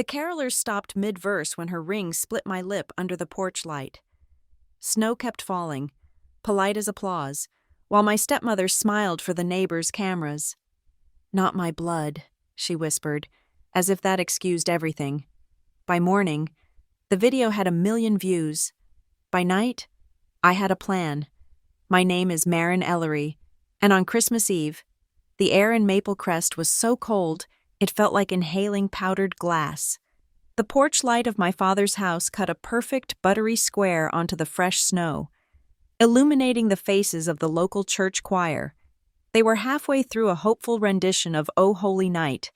The carolers stopped mid-verse when her ring split my lip under the porch light. Snow kept falling, polite as applause, while my stepmother smiled for the neighbors' cameras. "Not my blood," she whispered, as if that excused everything. By morning, the video had 1 million views. By night, I had a plan. My name is Marin Ellery, and on Christmas Eve, the air in Maple Crest was so cold it felt like inhaling powdered glass. The porch light of my father's house cut a perfect buttery square onto the fresh snow, illuminating the faces of the local church choir. They were halfway through a hopeful rendition of "O Holy Night,"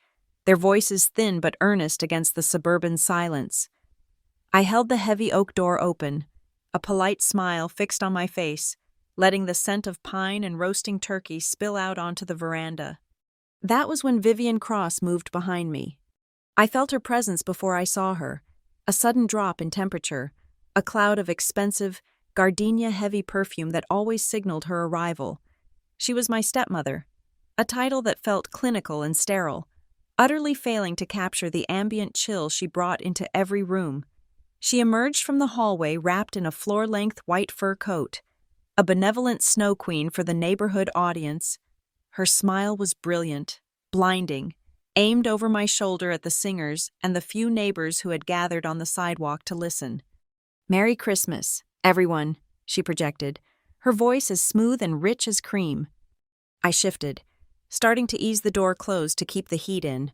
their voices thin but earnest against the suburban silence. I held the heavy oak door open, a polite smile fixed on my face, letting the scent of pine and roasting turkey spill out onto the veranda. That was when Vivian Cross moved behind me. I felt her presence before I saw her, a sudden drop in temperature, a cloud of expensive, gardenia-heavy perfume that always signaled her arrival. She was my stepmother, a title that felt clinical and sterile, utterly failing to capture the ambient chill she brought into every room. She emerged from the hallway wrapped in a floor-length white fur coat, a benevolent snow queen for the neighborhood audience. Her smile was brilliant, blinding, aimed over my shoulder at the singers and the few neighbors who had gathered on the sidewalk to listen. "Merry Christmas, everyone," she projected, her voice as smooth and rich as cream. I shifted, starting to ease the door closed to keep the heat in.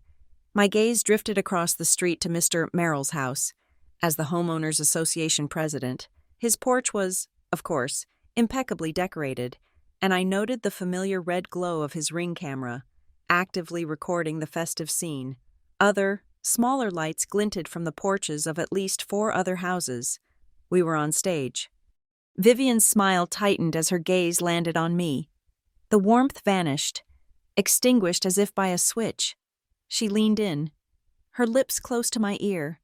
My gaze drifted across the street to Mr. Merrill's house. As the Homeowners Association president, his porch was, of course, impeccably decorated, and I noted the familiar red glow of his Ring camera, actively recording the festive scene. Other, smaller lights glinted from the porches of at least 4 other houses. We were on stage. Vivian's smile tightened as her gaze landed on me. The warmth vanished, extinguished as if by a switch. She leaned in, her lips close to my ear.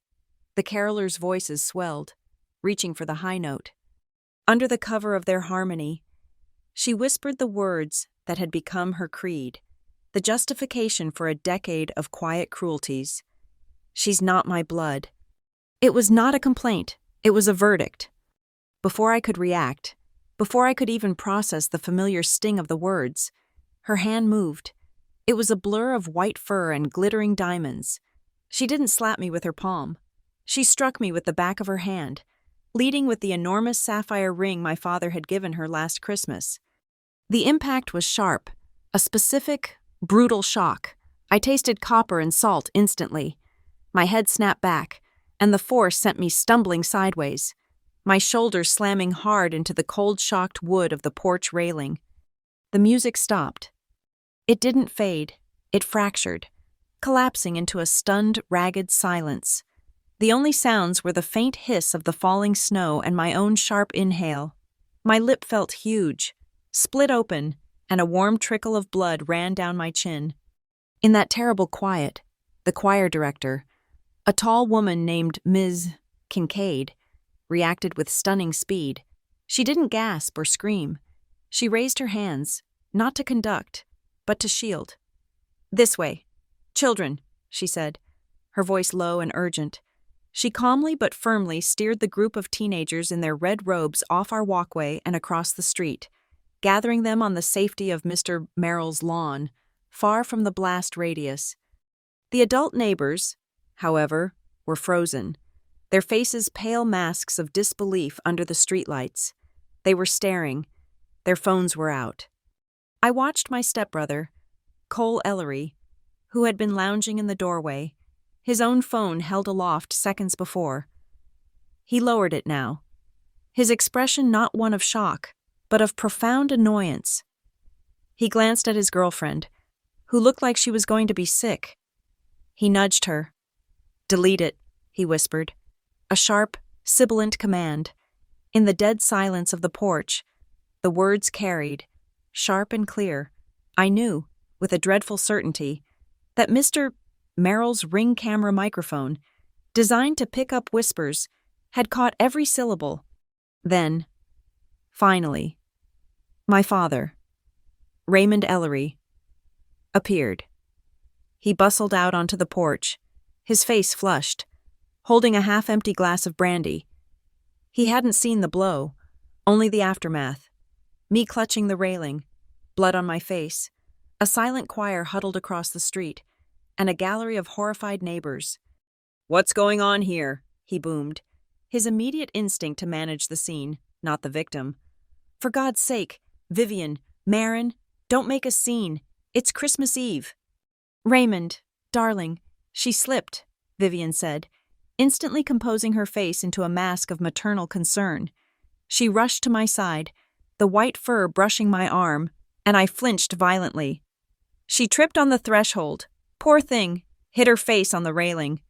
The carolers' voices swelled, reaching for the high note. Under the cover of their harmony, she whispered the words that had become her creed, the justification for a decade of quiet cruelties. "She's not my blood." It was not a complaint, it was a verdict. Before I could react, before I could even process the familiar sting of the words, her hand moved. It was a blur of white fur and glittering diamonds. She didn't slap me with her palm. She struck me with the back of her hand, leading with the enormous sapphire ring my father had given her last Christmas. The impact was sharp, a specific, brutal shock. I tasted copper and salt instantly. My head snapped back, and the force sent me stumbling sideways, my shoulders slamming hard into the cold-shocked wood of the porch railing. The music stopped. It didn't fade, it fractured, collapsing into a stunned, ragged silence. The only sounds were the faint hiss of the falling snow and my own sharp inhale. My lip felt huge, split open, and a warm trickle of blood ran down my chin. In that terrible quiet, the choir director, a tall woman named Ms. Kincaid, reacted with stunning speed. She didn't gasp or scream. She raised her hands, not to conduct, but to shield. "This way. Children," she said, her voice low and urgent. She calmly but firmly steered the group of teenagers in their red robes off our walkway and across the street, gathering them on the safety of Mr. Merrill's lawn, far from the blast radius. The adult neighbors, however, were frozen, their faces pale masks of disbelief under the streetlights. They were staring. Their phones were out. I watched my stepbrother, Cole Ellery, who had been lounging in the doorway, his own phone held aloft seconds before. He lowered it now, his expression not one of shock, but of profound annoyance. He glanced at his girlfriend, who looked like she was going to be sick. He nudged her. "Delete it," he whispered, a sharp, sibilant command. In the dead silence of the porch, the words carried, sharp and clear. I knew, with a dreadful certainty, that Mr. Merrill's Ring camera microphone, designed to pick up whispers, had caught every syllable. Then, finally, my father, Raymond Ellery, appeared. He bustled out onto the porch, his face flushed, holding a half-empty glass of brandy. He hadn't seen the blow, only the aftermath. Me clutching the railing, blood on my face, a silent choir huddled across the street, and a gallery of horrified neighbors. "What's going on here?" he boomed, his immediate instinct to manage the scene, not the victim. "For God's sake, Vivian, Marin, don't make a scene. It's Christmas Eve." "Raymond, darling, she slipped," Vivian said, instantly composing her face into a mask of maternal concern. She rushed to my side, the white fur brushing my arm, and I flinched violently. "She tripped on the threshold. Poor thing," hit her face on the railing.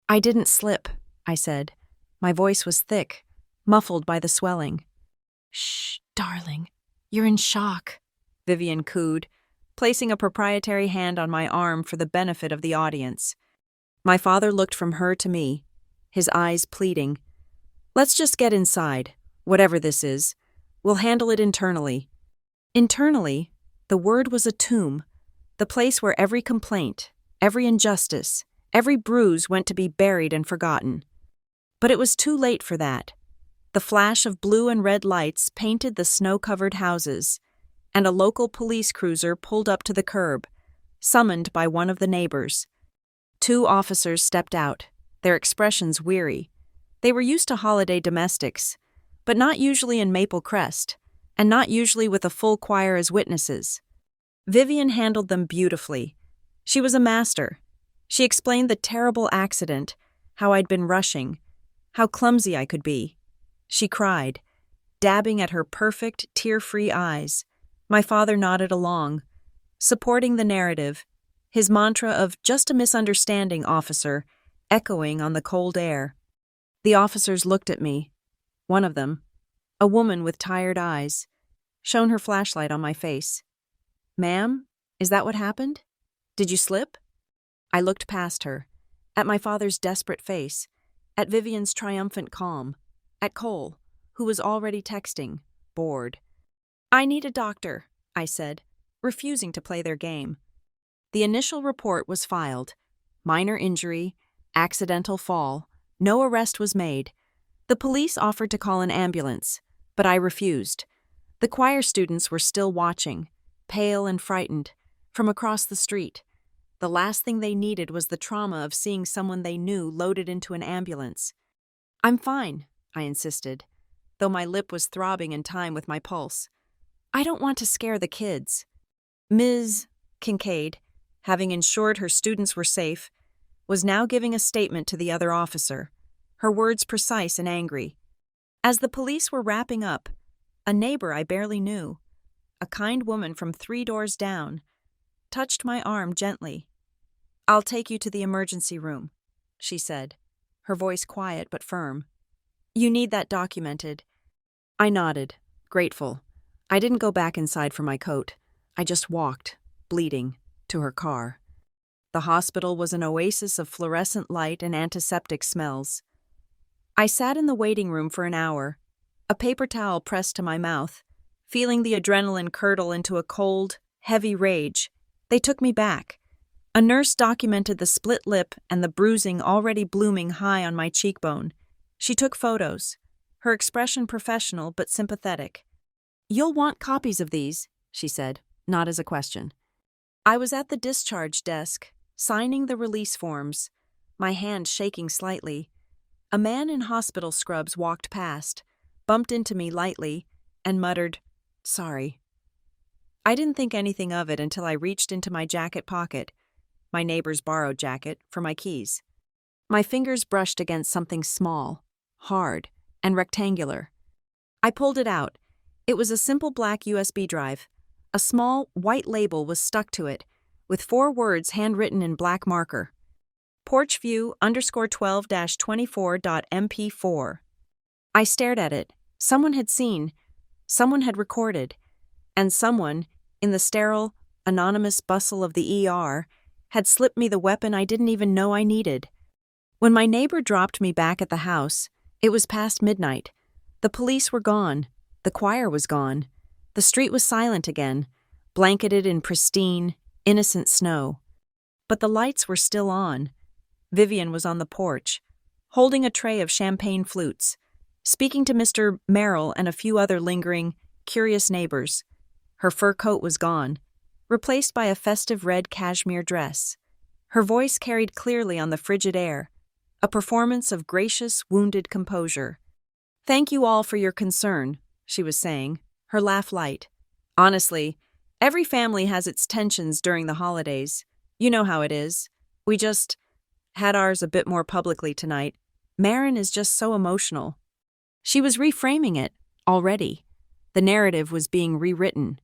"I didn't slip," I said. My voice was thick, muffled by the swelling. "Shh, darling, you're in shock," Vivian cooed, placing a proprietary hand on my arm for the benefit of the audience. My father looked from her to me, his eyes pleading. "Let's just get inside, whatever this is. We'll handle it internally." Internally, the word was a tomb, the place where every complaint, every injustice, every bruise went to be buried and forgotten. But it was too late for that. The flash of blue and red lights painted the snow-covered houses, and a local police cruiser pulled up to the curb, summoned by one of the neighbors. 2 officers stepped out, their expressions weary. They were used to holiday domestics, but not usually in Maple Crest, and not usually with a full choir as witnesses. Vivian handled them beautifully. She was a master. She explained the terrible accident, how I'd been rushing, how clumsy I could be. She cried, dabbing at her perfect, tear-free eyes. My father nodded along, supporting the narrative, his mantra of "just a misunderstanding, officer," echoing on the cold air. The officers looked at me. One of them, a woman with tired eyes, shone her flashlight on my face. "Ma'am, is that what happened? Did you slip?" I looked past her, at my father's desperate face, at Vivian's triumphant calm, at Cole, who was already texting, bored. "I need a doctor," I said, refusing to play their game. The initial report was filed. Minor injury, accidental fall, no arrest was made. The police offered to call an ambulance, but I refused. The choir students were still watching, pale and frightened, from across the street. The last thing they needed was the trauma of seeing someone they knew loaded into an ambulance. "I'm fine," I insisted, though my lip was throbbing in time with my pulse. "I don't want to scare the kids." Ms. Kincaid, having ensured her students were safe, was now giving a statement to the other officer, her words precise and angry. As the police were wrapping up, a neighbor I barely knew, a kind woman from 3 doors down, touched my arm gently. "I'll take you to the emergency room," she said, her voice quiet but firm. "You need that documented." I nodded, grateful. I didn't go back inside for my coat. I just walked, bleeding, to her car. The hospital was an oasis of fluorescent light and antiseptic smells. I sat in the waiting room for an hour, a paper towel pressed to my mouth, feeling the adrenaline curdle into a cold, heavy rage. They took me back. A nurse documented the split lip and the bruising already blooming high on my cheekbone. She took photos, her expression professional but sympathetic. "You'll want copies of these," she said, not as a question. I was at the discharge desk, signing the release forms, my hand shaking slightly. A man in hospital scrubs walked past, bumped into me lightly, and muttered, "Sorry." I didn't think anything of it until I reached into my jacket pocket, my neighbor's borrowed jacket, for my keys. My fingers brushed against something small, hard, and rectangular. I pulled it out. It was a simple black USB drive. A small, white label was stuck to it, with 4 words handwritten in black marker. Porchview_12-24.mp4. I stared at it. Someone had seen, someone had recorded, and someone, in the sterile, anonymous bustle of the ER, had slipped me the weapon I didn't even know I needed. When my neighbor dropped me back at the house, it was past midnight. The police were gone. The choir was gone. The street was silent again, blanketed in pristine, innocent snow. But the lights were still on. Vivian was on the porch, holding a tray of champagne flutes, speaking to Mr. Merrill and a few other lingering, curious neighbors. Her fur coat was gone, replaced by a festive red cashmere dress. Her voice carried clearly on the frigid air, a performance of gracious, wounded composure. "Thank you all for your concern," she was saying, her laugh light. "Honestly, every family has its tensions during the holidays. You know how it is. We just had ours a bit more publicly tonight. Marin is just so emotional." She was reframing it, already. The narrative was being rewritten,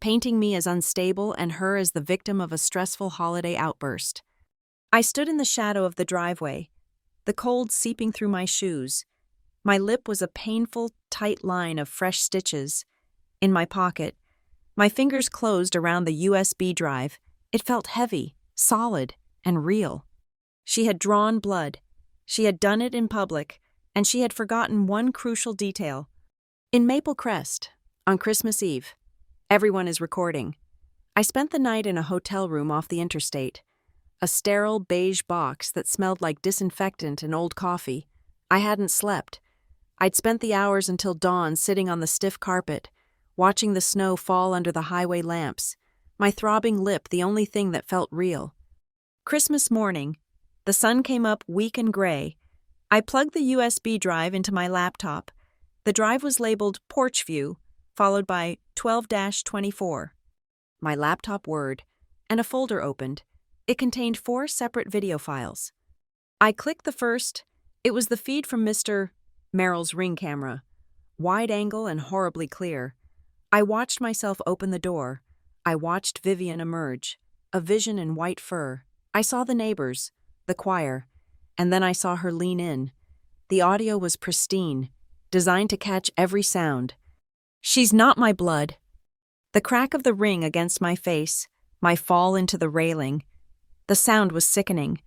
painting me as unstable and her as the victim of a stressful holiday outburst. I stood in the shadow of the driveway, the cold seeping through my shoes. My lip was a painful, tight line of fresh stitches. In my pocket, my fingers closed around the USB drive. It felt heavy, solid, and real. She had drawn blood. She had done it in public, and she had forgotten one crucial detail. In Maple Crest, on Christmas Eve, everyone is recording. I spent the night in a hotel room off the interstate, a sterile beige box that smelled like disinfectant and old coffee. I hadn't slept. I'd spent the hours until dawn sitting on the stiff carpet, watching the snow fall under the highway lamps, my throbbing lip the only thing that felt real. Christmas morning, the sun came up weak and gray. I plugged the USB drive into my laptop. The drive was labeled Porch View, followed by 12-24. My laptop whirred, and a folder opened. It contained 4 separate video files. I clicked the first. It was the feed from Mr. Merrill's Ring camera, wide angle and horribly clear. I watched myself open the door. I watched Vivian emerge, a vision in white fur. I saw the neighbors, the choir, and then I saw her lean in. The audio was pristine, designed to catch every sound. "She's not my blood." The crack of the ring against my face, my fall into the railing. The sound was sickening,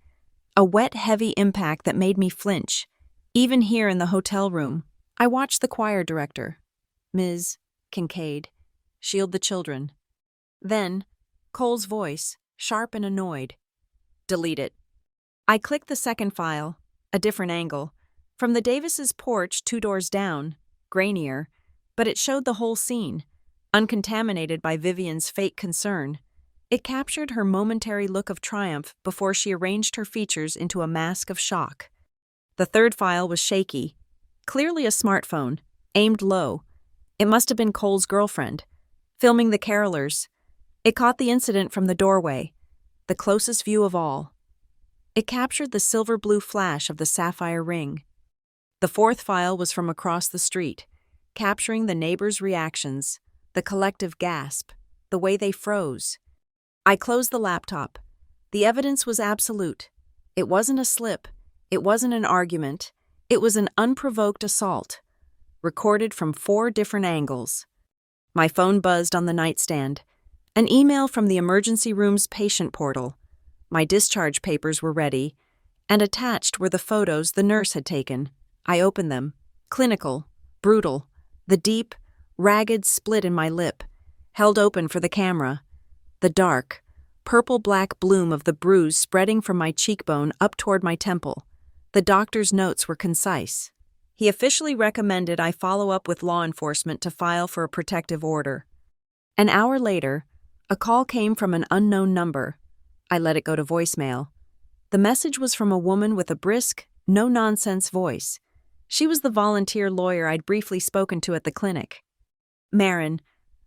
a wet, heavy impact that made me flinch. Even here in the hotel room, I watched the choir director, Ms. Kincaid, shield the children. Then, Cole's voice, sharp and annoyed. "Delete it." I clicked the second file, a different angle, from the Davises' porch 2 doors down, grainier, but it showed the whole scene, uncontaminated by Vivian's fake concern. It captured her momentary look of triumph before she arranged her features into a mask of shock. The third file was shaky, clearly a smartphone, aimed low. It must have been Cole's girlfriend, filming the carolers. It caught the incident from the doorway, the closest view of all. It captured the silver-blue flash of the sapphire ring. The fourth file was from across the street, capturing the neighbors' reactions, the collective gasp, the way they froze. I closed the laptop. The evidence was absolute. It wasn't a slip. It wasn't an argument. It was an unprovoked assault, recorded from 4 different angles. My phone buzzed on the nightstand. An email from the emergency room's patient portal. My discharge papers were ready, and attached were the photos the nurse had taken. I opened them. Clinical, brutal, the deep, ragged split in my lip, held open for the camera. The dark, purple-black bloom of the bruise spreading from my cheekbone up toward my temple. The doctor's notes were concise. He officially recommended I follow up with law enforcement to file for a protective order. An hour later, a call came from an unknown number. I let it go to voicemail. The message was from a woman with a brisk, no-nonsense voice. She was the volunteer lawyer I'd briefly spoken to at the clinic. "Marin,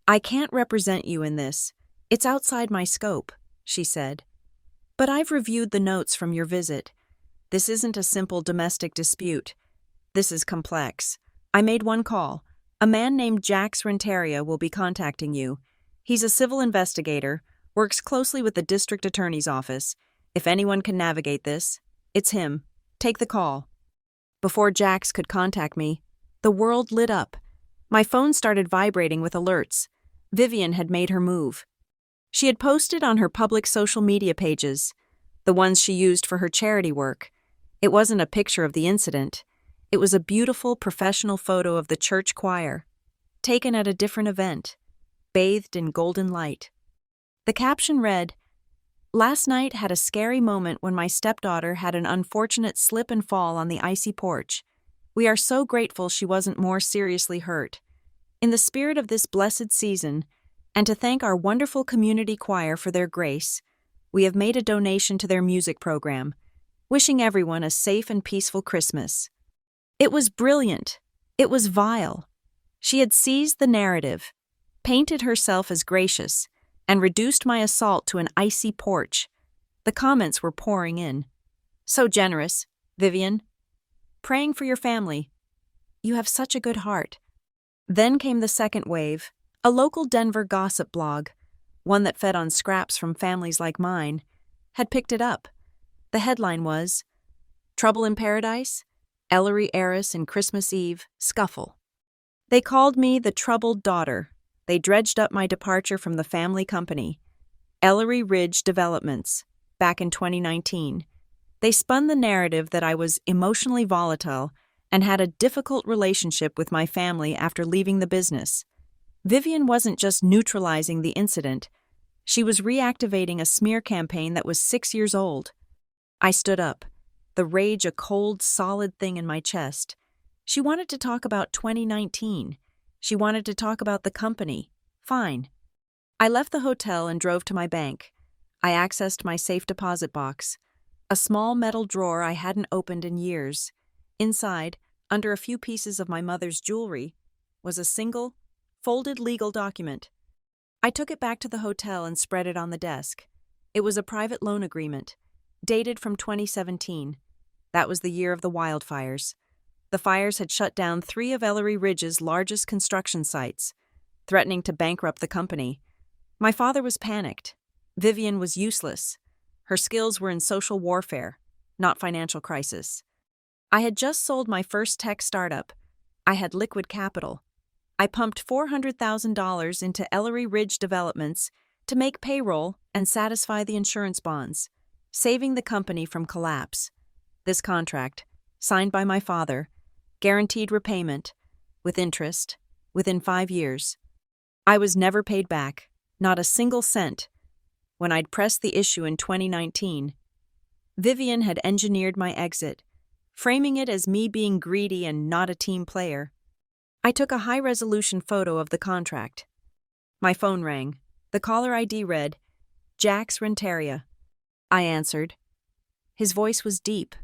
I can't represent you in this. It's outside my scope," she said. "But I've reviewed the notes from your visit. This isn't a simple domestic dispute. This is complex. I made one call. A man named Jax Renteria will be contacting you. He's a civil investigator, works closely with the district attorney's office. If anyone can navigate this, it's him. Take the call." Before Jax could contact me, the world lit up. My phone started vibrating with alerts. Vivian had made her move. She had posted on her public social media pages, the ones she used for her charity work. It wasn't a picture of the incident. It was a beautiful, professional photo of the church choir, taken at a different event, bathed in golden light. The caption read, Last night had a scary moment when my stepdaughter had an unfortunate slip and fall on the icy porch. We are so grateful she wasn't more seriously hurt. In the spirit of this blessed season, and to thank our wonderful community choir for their grace, we have made a donation to their music program, wishing everyone a safe and peaceful Christmas. It was brilliant. It was vile. She had seized the narrative, painted herself as gracious, and reduced my assault to an icy porch. The comments were pouring in. So generous, Vivian. Praying for your family. You have such a good heart. Then came the second wave, a local Denver gossip blog, one that fed on scraps from families like mine, had picked it up. The headline was, Trouble in Paradise? Ellery heiress in Christmas Eve scuffle. They called me the troubled daughter. They dredged up my departure from the family company, Ellery Ridge Developments, back in 2019. They spun the narrative that I was emotionally volatile and had a difficult relationship with my family after leaving the business. Vivian wasn't just neutralizing the incident. She was reactivating a smear campaign that was 6 years old. I stood up, the rage a cold, solid thing in my chest. She wanted to talk about 2019. She wanted to talk about the company. Fine. I left the hotel and drove to my bank. I accessed my safe deposit box, a small metal drawer I hadn't opened in years. Inside, under a few pieces of my mother's jewelry, was a single, folded legal document. I took it back to the hotel and spread it on the desk. It was a private loan agreement, dated from 2017. That was the year of the wildfires. The fires had shut down 3 of Ellery Ridge's largest construction sites, threatening to bankrupt the company. My father was panicked. Vivian was useless. Her skills were in social warfare, not financial crisis. I had just sold my first tech startup. I had liquid capital. I pumped $400,000 into Ellery Ridge Developments to make payroll and satisfy the insurance bonds, saving the company from collapse. This contract, signed by my father, guaranteed repayment, with interest, within 5 years. I was never paid back, not a single cent. When I'd pressed the issue in 2019, Vivian had engineered my exit, framing it as me being greedy and not a team player. I took a high-resolution photo of the contract. My phone rang. The caller ID read, Jax Renteria. I answered. His voice was deep,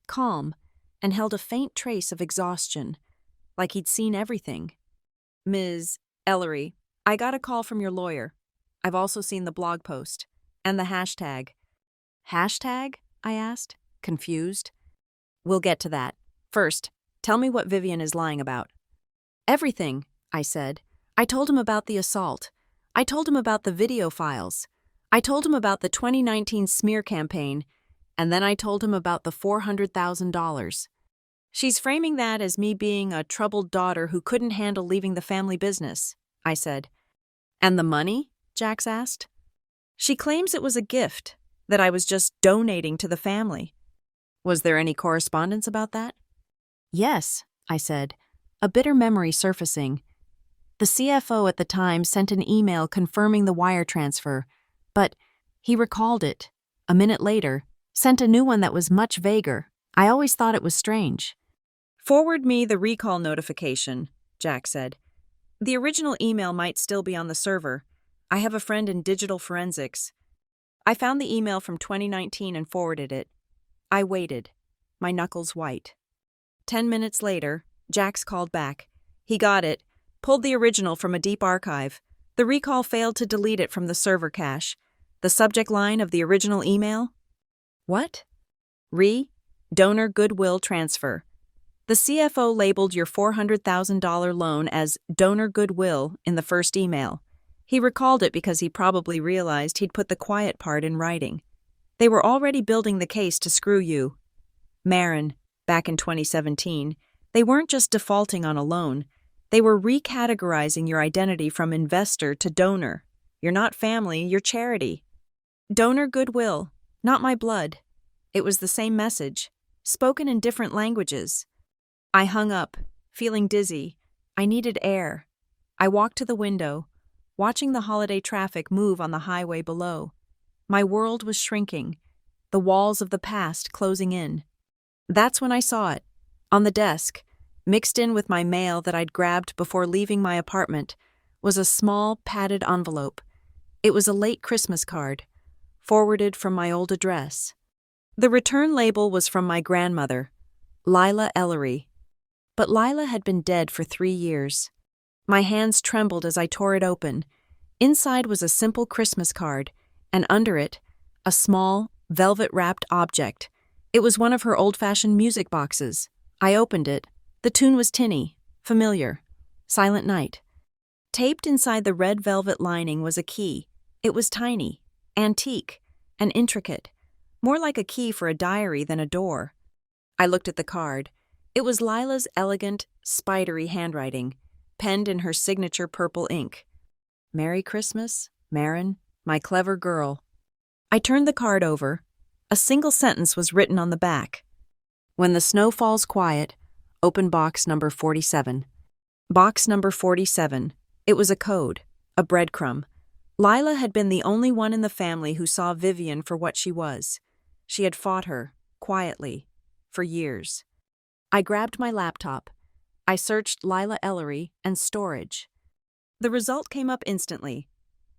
calm, and held a faint trace of exhaustion, like he'd seen everything. Ms. Ellery, I got a call from your lawyer. I've also seen the blog post, and the hashtag. Hashtag? I asked, confused. We'll get to that. First, tell me what Vivian is lying about. Everything, I said. I told him about the assault. I told him about the video files. I told him about the 2019 smear campaign, and then I told him about the $400,000. She's framing that as me being a troubled daughter who couldn't handle leaving the family business, I said. And the money? Jax asked. She claims it was a gift, that I was just donating to the family. Was there any correspondence about that? Yes, I said, a bitter memory surfacing. The CFO at the time sent an email confirming the wire transfer, but he recalled it. A minute later, sent a new one that was much vaguer. I always thought it was strange. Forward me the recall notification, Jack said. The original email might still be on the server. I have a friend in digital forensics. I found the email from 2019 and forwarded it. I waited, my knuckles white. 10 minutes later, Jax called back. He got it, pulled the original from a deep archive. The recall failed to delete it from the server cache. The subject line of the original email? What? Donor goodwill transfer. The CFO labeled your $400,000 loan as donor goodwill in the first email. He recalled it because he probably realized he'd put the quiet part in writing. They were already building the case to screw you. Marin, back in 2017, they weren't just defaulting on a loan. They were recategorizing your identity from investor to donor. You're not family, you're charity. Donor goodwill, not my blood. It was the same message, spoken in different languages. I hung up, feeling dizzy. I needed air. I walked to the window, watching the holiday traffic move on the highway below. My world was shrinking, the walls of the past closing in. That's when I saw it. On the desk, mixed in with my mail that I'd grabbed before leaving my apartment, was a small, padded envelope. It was a late Christmas card, forwarded from my old address. The return label was from my grandmother, Lila Ellery. But Lila had been dead for 3 years. My hands trembled as I tore it open. Inside was a simple Christmas card, and under it, a small, velvet-wrapped object. It was one of her old-fashioned music boxes. I opened it. The tune was tinny, familiar. Silent Night. Taped inside the red velvet lining was a key. It was tiny, antique, and intricate, more like a key for a diary than a door. I looked at the card. It was Lila's elegant, spidery handwriting, penned in her signature purple ink. Merry Christmas, Marin, my clever girl. I turned the card over. A single sentence was written on the back. When the snow falls quiet, open box number 47. Box number 47. It was a code, a breadcrumb. Lila had been the only one in the family who saw Vivian for what she was. She had fought her, quietly, for years. I grabbed my laptop. I searched Lila Ellery and storage. The result came up instantly.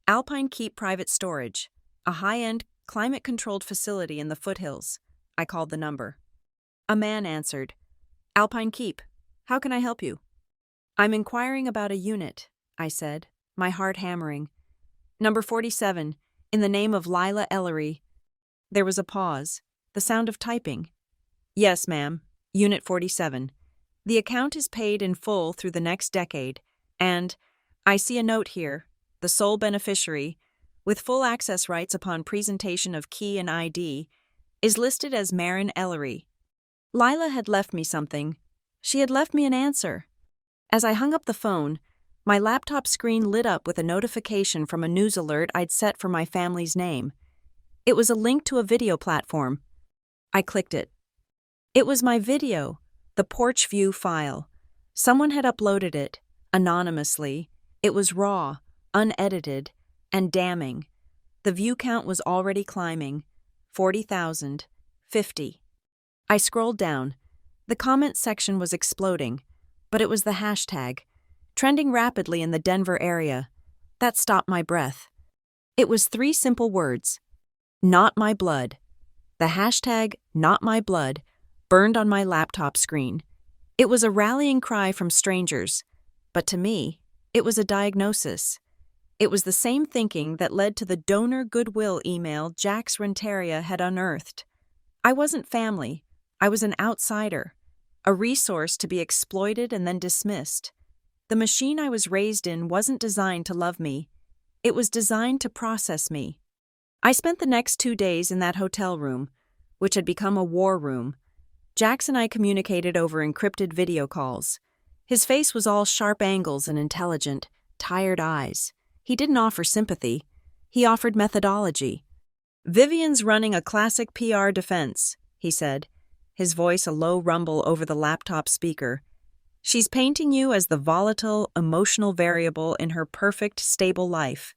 Alpine Keep Private Storage, a high-end, climate-controlled facility in the foothills. I called the number. A man answered. Alpine Keep, how can I help you? I'm inquiring about a unit, I said, my heart hammering. Number 47, in the name of Lila Ellery. There was a pause, the sound of typing. Yes, ma'am, Unit 47. The account is paid in full through the next decade, and I see a note here, the sole beneficiary, with full access rights upon presentation of key and ID, is listed as Marin Ellery. Lila had left me something. She had left me an answer. As I hung up the phone, my laptop screen lit up with a notification from a news alert I'd set for my family's name. It was a link to a video platform. I clicked it. It was my video, the Porch View file. Someone had uploaded it, anonymously. It was raw, unedited, and damning. The view count was already climbing. 40,000. 50. I scrolled down. The comment section was exploding, but it was the hashtag, trending rapidly in the Denver area. That stopped my breath. It was 3 simple words. Not my blood. The hashtag, not my blood, burned on my laptop screen. It was a rallying cry from strangers, but to me, it was a diagnosis. It was the same thinking that led to the donor goodwill email Jax Renteria had unearthed. I wasn't family. I was an outsider, a resource to be exploited and then dismissed. The machine I was raised in wasn't designed to love me. It was designed to process me. I spent the next 2 days in that hotel room, which had become a war room. Jax and I communicated over encrypted video calls. His face was all sharp angles and intelligent, tired eyes. He didn't offer sympathy. He offered methodology. Vivian's running a classic PR defense, he said, his voice a low rumble over the laptop speaker. She's painting you as the volatile, emotional variable in her perfect, stable life.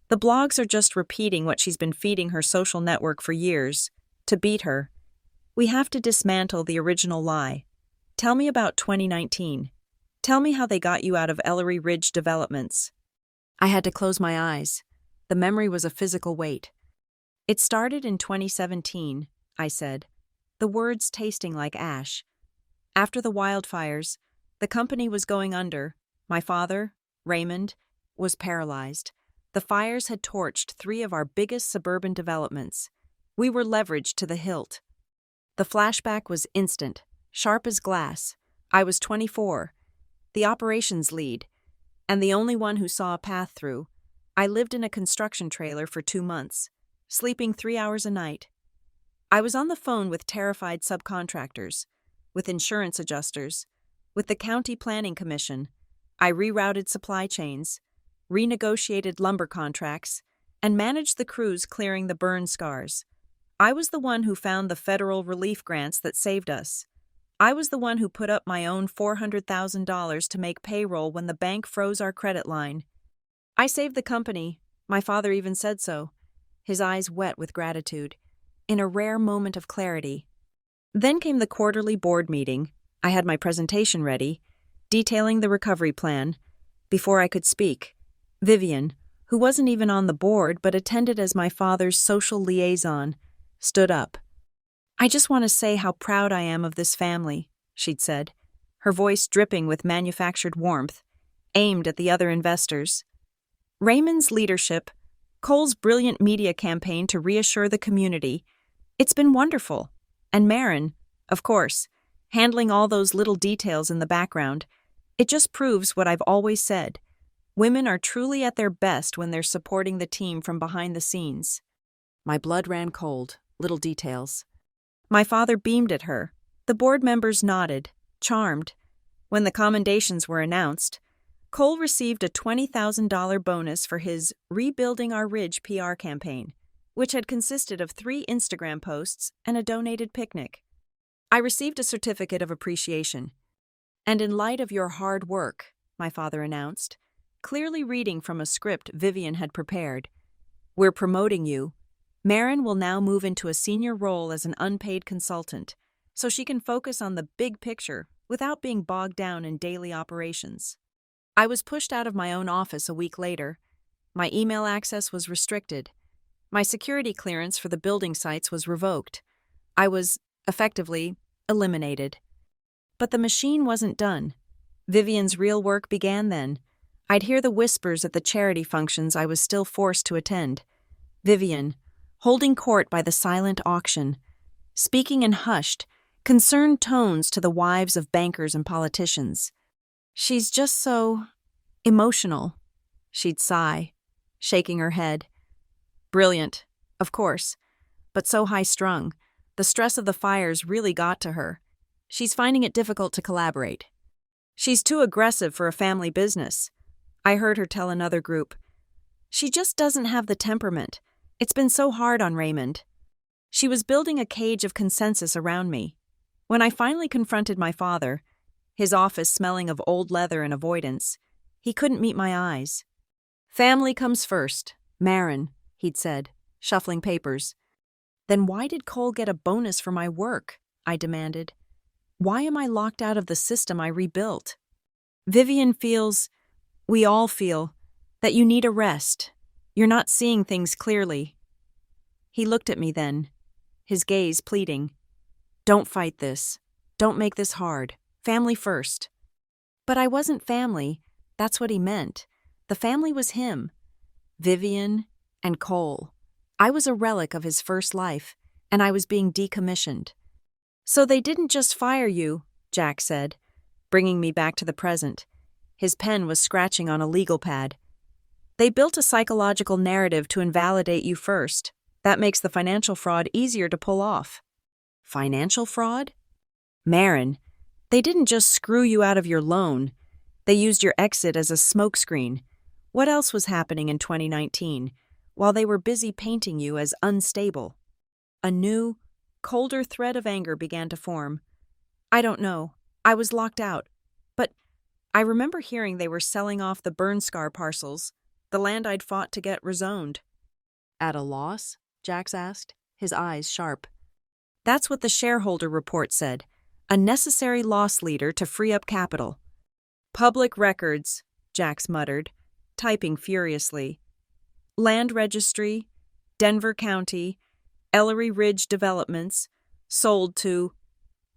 The blogs are just repeating what she's been feeding her social network for years, to beat her. We have to dismantle the original lie. Tell me about 2019. Tell me how they got you out of Ellery Ridge Developments. I had to close my eyes. The memory was a physical weight. It started in 2017, I said, the words tasting like ash. After the wildfires, the company was going under. My father, Raymond, was paralyzed. The fires had torched 3 of our biggest suburban developments. We were leveraged to the hilt. The flashback was instant, sharp as glass. I was 24, the operations lead, and the only one who saw a path through. I lived in a construction trailer for 2 months, sleeping 3 hours a night. I was on the phone with terrified subcontractors, with insurance adjusters, with the county planning commission. I rerouted supply chains, renegotiated lumber contracts, and managed the crews clearing the burn scars. I was the one who found the federal relief grants that saved us. I was the one who put up my own $400,000 to make payroll when the bank froze our credit line. I saved the company. My father even said so. his eyes wet with gratitude, in a rare moment of clarity. Then came the quarterly board meeting. I had my presentation ready, detailing the recovery plan. Before I could speak, Vivian, who wasn't even on the board but attended as my father's social liaison, stood up. "I just want to say how proud I am of this family," she'd said, her voice dripping with manufactured warmth, aimed at the other investors. "Raymond's leadership, Cole's brilliant media campaign to reassure the community, it's been wonderful. And Marin, of course, handling all those little details in the background. It just proves what I've always said. Women are truly at their best when they're supporting the team from behind the scenes." My blood ran cold. Little details. My father beamed at her. The board members nodded, charmed. When the commendations were announced, Cole received a $20,000 bonus for his Rebuilding Our Ridge PR campaign, which had consisted of 3 Instagram posts and a donated picnic. I received a certificate of appreciation. "And in light of your hard work," my father announced, clearly reading from a script Vivian had prepared, "we're promoting you. Marin will now move into a senior role as an unpaid consultant, so she can focus on the big picture without being bogged down in daily operations." I was pushed out of my own office a week later. My email access was restricted. My security clearance for the building sites was revoked. I was, effectively, eliminated. But the machine wasn't done. Vivian's real work began then. I'd hear the whispers at the charity functions I was still forced to attend. Vivian, holding court by the silent auction, speaking in hushed, concerned tones to the wives of bankers and politicians. "She's just so emotional," she'd sigh, shaking her head. "Brilliant, of course, but so high-strung. The stress of the fires really got to her. She's finding it difficult to collaborate. She's too aggressive for a family business," I heard her tell another group. "She just doesn't have the temperament. It's been so hard on Raymond." She was building a cage of consensus around me. When I finally confronted my father, his office smelling of old leather and avoidance, he couldn't meet my eyes. "Family comes first, Marin," he'd said, shuffling papers. "Then why did Cole get a bonus for my work?" I demanded. "Why am I locked out of the system I rebuilt?" "Vivian feels, we all feel, that you need a rest. You're not seeing things clearly." He looked at me then, his gaze pleading. "Don't fight this. Don't make this hard. Family first." But I wasn't family. That's what he meant. The family was him. Vivian and Cole. I was a relic of his first life, and I was being decommissioned. "So they didn't just fire you," Jack said, bringing me back to the present. His pen was scratching on a legal pad. "They built a psychological narrative to invalidate you first. That makes the financial fraud easier to pull off." "Financial fraud?" "Marin, they didn't just screw you out of your loan. They used your exit as a smokescreen. What else was happening in 2019, while they were busy painting you as unstable?" A new, colder thread of anger began to form. "I don't know. I was locked out. But I remember hearing they were selling off the burn scar parcels, the land I'd fought to get rezoned." "At a loss?" Jax asked, his eyes sharp. "That's what the shareholder report said. A necessary loss leader to free up capital." "Public records," Jax muttered, typing furiously. "Land registry, Denver County, Ellery Ridge Developments, sold to..."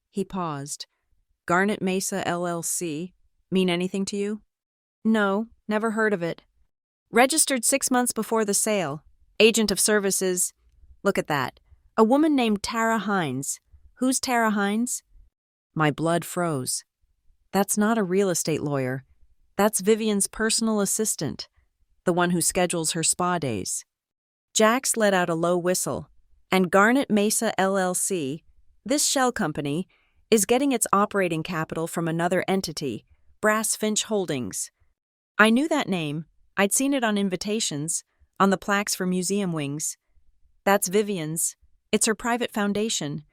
He paused. "Garnet Mesa LLC. Mean anything to you?" "No, never heard of it." "Registered 6 months before the sale. Agent of services..." "Look at that. A woman named Tara Hines. Who's Tara Hines?" My blood froze. "That's not a real estate lawyer. That's Vivian's personal assistant, the one who schedules her spa days." Jax let out a low whistle. "And Garnet Mesa LLC, this shell company, is getting its operating capital from another entity, Brass Finch Holdings." I knew that name. I'd seen it on invitations, on the plaques for museum wings. "That's Vivian's. It's her private foundation,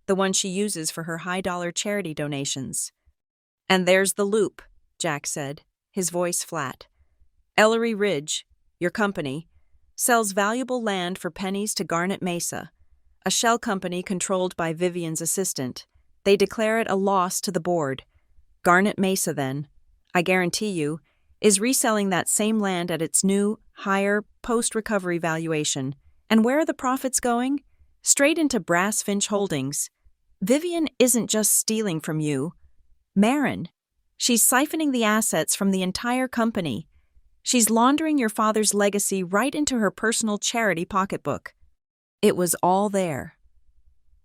the one she uses for her high-dollar charity donations." "And there's the loop," Jack said, his voice flat. "Ellery Ridge, your company, Sells valuable land for pennies to Garnet Mesa, a shell company controlled by Vivian's assistant. They declare it a loss to the board. Garnet Mesa, then, I guarantee you, is reselling that same land at its new, higher, post-recovery valuation. And where are the profits going? Straight into Brass Finch Holdings. Vivian isn't just stealing from you, Marin. She's siphoning the assets from the entire company. She's laundering your father's legacy right into her personal charity pocketbook. It was all there.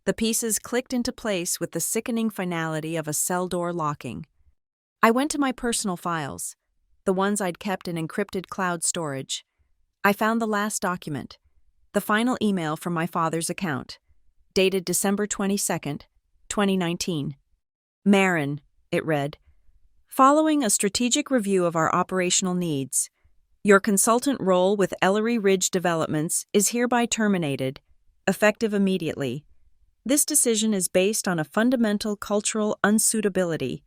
The pieces clicked into place with the sickening finality of a cell door locking. I went to my personal files, the ones I'd kept in encrypted cloud storage. I found the last document, the final email from my father's account, dated December 22nd, 2019. Marin, it read, following a strategic review of our operational needs, your consultant role with Ellery Ridge Developments is hereby terminated, effective immediately. This decision is based on a fundamental cultural unsuitability.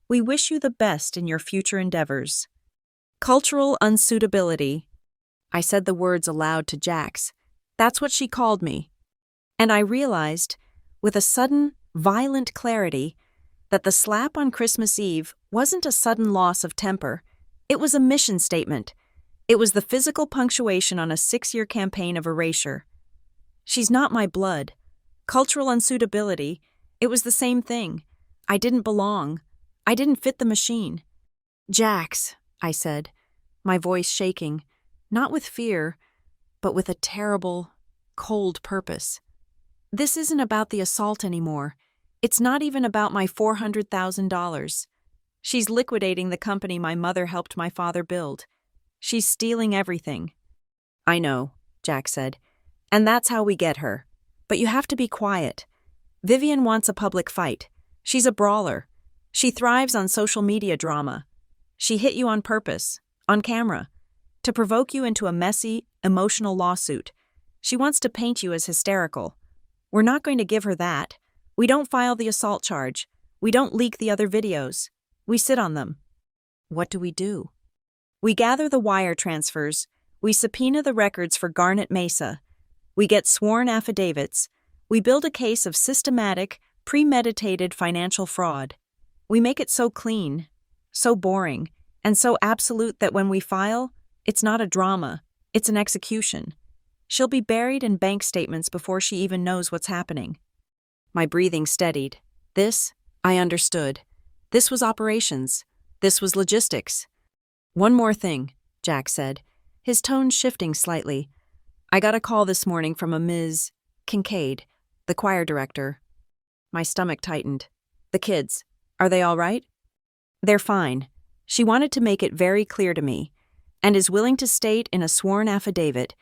We wish you the best in your future endeavors. Cultural unsuitability. I said the words aloud to Jax. That's what she called me. And I realized, with a sudden, violent clarity, that the slap on Christmas Eve wasn't a sudden loss of temper. It was a mission statement. It was the physical punctuation on a 6-year campaign of erasure. She's not my blood. Cultural unsuitability, it was the same thing. I didn't belong. I didn't fit the machine. Jax, I said, my voice shaking, not with fear, but with a terrible, cold purpose. This isn't about the assault anymore. It's not even about my $400,000. She's liquidating the company my mother helped my father build. She's stealing everything. I know, Jack said, and that's how we get her. But you have to be quiet. Vivian wants a public fight. She's a brawler. She thrives on social media drama. She hit you on purpose, on camera, to provoke you into a messy, emotional lawsuit. She wants to paint you as hysterical. We're not going to give her that. We don't file the assault charge. We don't leak the other videos. We sit on them. What do? We gather the wire transfers. We subpoena the records for Garnet Mesa. We get sworn affidavits. We build a case of systematic, premeditated financial fraud. We make it so clean, so boring, and so absolute that when we file, it's not a drama, it's an execution. She'll be buried in bank statements before she even knows what's happening. My breathing steadied. This, I understood. This was operations. This was logistics. One more thing, Jack said, his tone shifting slightly. I got a call this morning from a Ms. Kincaid, the choir director. My stomach tightened. The kids, are they all right? They're fine. She wanted to make it very clear to me, and is willing to state in a sworn affidavit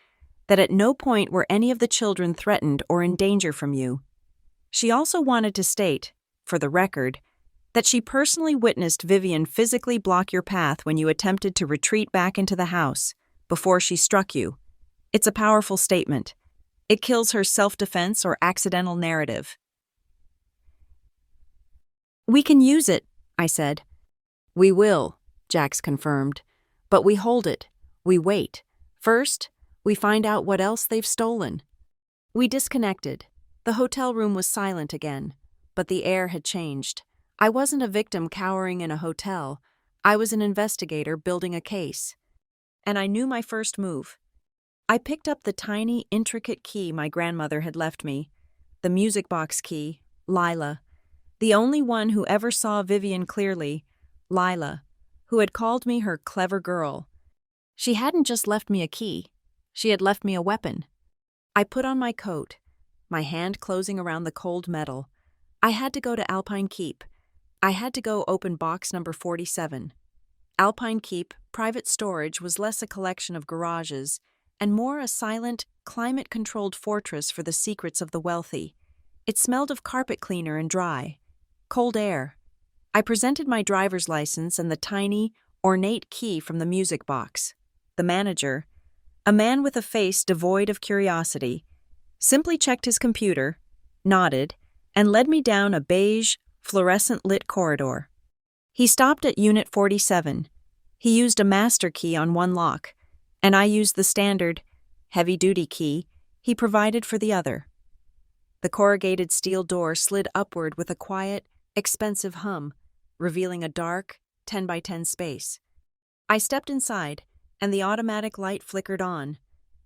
that at no point were any of the children threatened or in danger from you. She also wanted to state, for the record, that she personally witnessed Vivian physically block your path when you attempted to retreat back into the house before she struck you. It's a powerful statement. It kills her self-defense or accidental narrative. We can use it, I said. We will, Jax confirmed. But we hold it. We wait. First, we find out what else they've stolen. We disconnected. The hotel room was silent again, but the air had changed. I wasn't a victim cowering in a hotel. I was an investigator building a case. And I knew my first move. I picked up the tiny, intricate key my grandmother had left me, the music box key, Lila, the only one who ever saw Vivian clearly, Lila, who had called me her clever girl. She hadn't just left me a key. She had left me a weapon. I put on my coat, my hand closing around the cold metal. I had to go to Alpine Keep. I had to go open box number 47. Alpine Keep, private storage, was less a collection of garages and more a silent, climate-controlled fortress for the secrets of the wealthy. It smelled of carpet cleaner and dry. Cold air. I presented my driver's license and the tiny, ornate key from the music box. The manager, a man with a face devoid of curiosity, simply checked his computer, nodded, and led me down a beige, fluorescent-lit corridor. He stopped at Unit 47. He used a master key on one lock, and I used the standard heavy-duty key he provided for the other. The corrugated steel door slid upward with a quiet, expensive hum, revealing a dark, 10 by 10 space. I stepped inside, and the automatic light flickered on.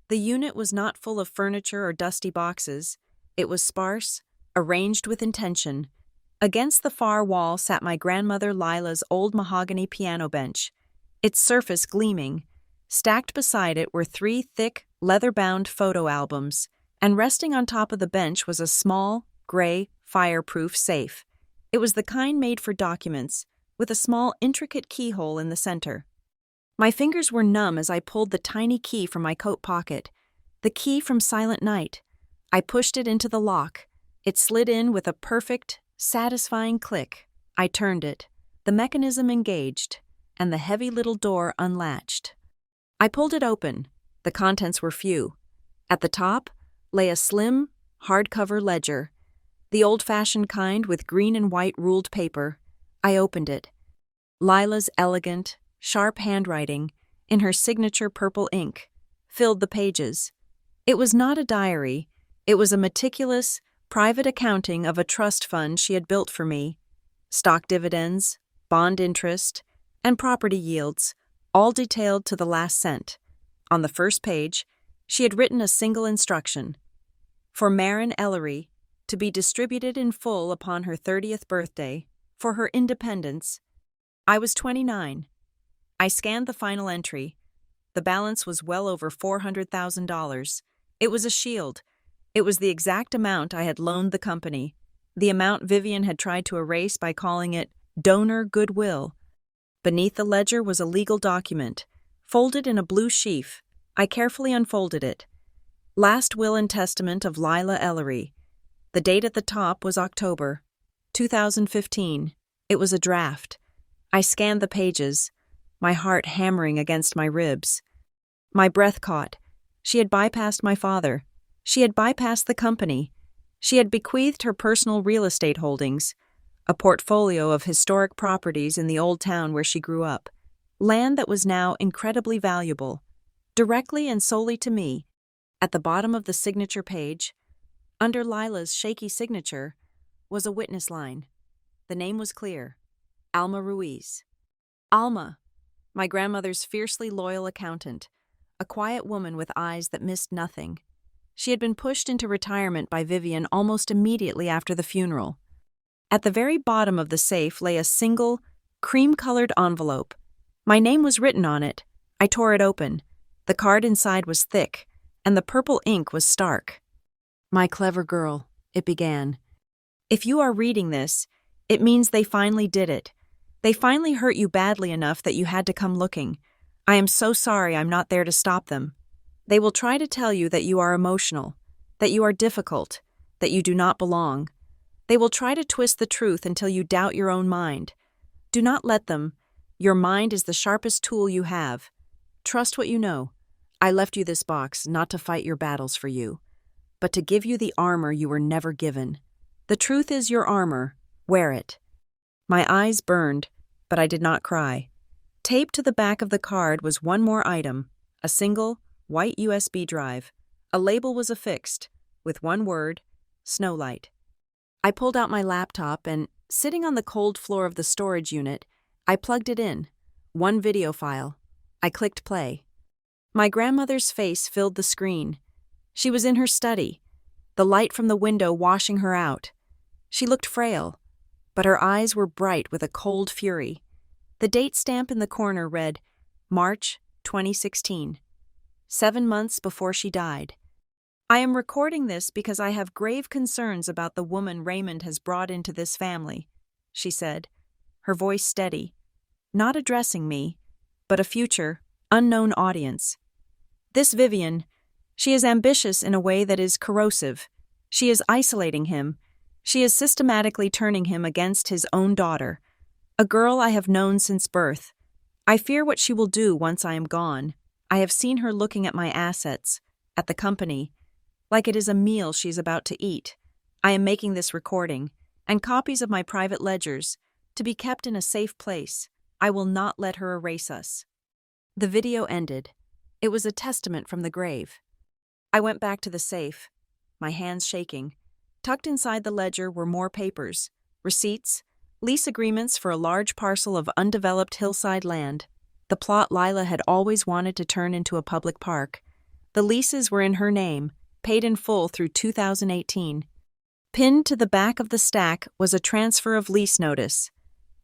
The unit was not full of furniture or dusty boxes. It was sparse, arranged with intention. Against the far wall sat my grandmother Lila's old mahogany piano bench, its surface gleaming. Stacked beside it were 3 thick, leather-bound photo albums, and resting on top of the bench was a small, gray, fireproof safe. It was the kind made for documents, with a small, intricate keyhole in the center. My fingers were numb as I pulled the tiny key from my coat pocket, the key from Silent Night. I pushed it into the lock. It slid in with a perfect, satisfying click. I turned it, the mechanism engaged, and the heavy little door unlatched. I pulled it open. The contents were few. At the top lay a slim, hardcover ledger, the old-fashioned kind with green and white ruled paper. I opened it. Lila's elegant, sharp handwriting, in her signature purple ink, filled the pages. It was not a diary. It was a meticulous, private accounting of a trust fund she had built for me. Stock dividends, bond interest, and property yields, all detailed to the last cent. On the first page, she had written a single instruction: for Marin Ellery, to be distributed in full upon her 30th birthday, for her independence. I was 29. I scanned the final entry. The balance was well over $400,000. It was a shield. It was the exact amount I had loaned the company, the amount Vivian had tried to erase by calling it donor goodwill. Beneath the ledger was a legal document, folded in a blue sheaf. I carefully unfolded it. Last will and testament of Lila Ellery. The date at the top was October 2015. It was a draft. I scanned the pages, my heart hammering against my ribs. My breath caught. She had bypassed my father. She had bypassed the company. She had bequeathed her personal real estate holdings, a portfolio of historic properties in the old town where she grew up, land that was now incredibly valuable, directly and solely to me. At the bottom of the signature page, under Lila's shaky signature, was a witness line. The name was clear: Alma Ruiz. Alma, my grandmother's fiercely loyal accountant, a quiet woman with eyes that missed nothing. She had been pushed into retirement by Vivian almost immediately after the funeral. At the very bottom of the safe lay a single, cream-colored envelope. My name was written on it. I tore it open. The card inside was thick, and the purple ink was stark. "My clever girl," it began. "If you are reading this, it means they finally did it. They finally hurt you badly enough that you had to come looking. I am so sorry I'm not there to stop them. They will try to tell you that you are emotional, that you are difficult, that you do not belong. They will try to twist the truth until you doubt your own mind. Do not let them. Your mind is the sharpest tool you have. Trust what you know. I left you this box not to fight your battles for you, but to give you the armor you were never given. The truth is your armor. Wear it." My eyes burned, but I did not cry. Taped to the back of the card was one more item, a single, white USB drive. A label was affixed, with one word: Snowlight. I pulled out my laptop and, sitting on the cold floor of the storage unit, I plugged it in. One video file. I clicked play. My grandmother's face filled the screen. She was in her study, the light from the window washing her out. She looked frail, but her eyes were bright with a cold fury. The date stamp in the corner read, March 2016, 7 months before she died. "I am recording this because I have grave concerns about the woman Raymond has brought into this family," she said, her voice steady, not addressing me, but a future, unknown audience. "This Vivian, she is ambitious in a way that is corrosive. She is isolating him. She is systematically turning him against his own daughter, a girl I have known since birth. I fear what she will do once I am gone. I have seen her looking at my assets, at the company, like it is a meal she is about to eat. I am making this recording, and copies of my private ledgers, to be kept in a safe place. I will not let her erase us." The video ended. It was a testament from the grave. I went back to the safe, my hands shaking. Tucked inside the ledger were more papers, receipts, lease agreements for a large parcel of undeveloped hillside land, the plot Lila had always wanted to turn into a public park. The leases were in her name, paid in full through 2018. Pinned to the back of the stack was a transfer of lease notice.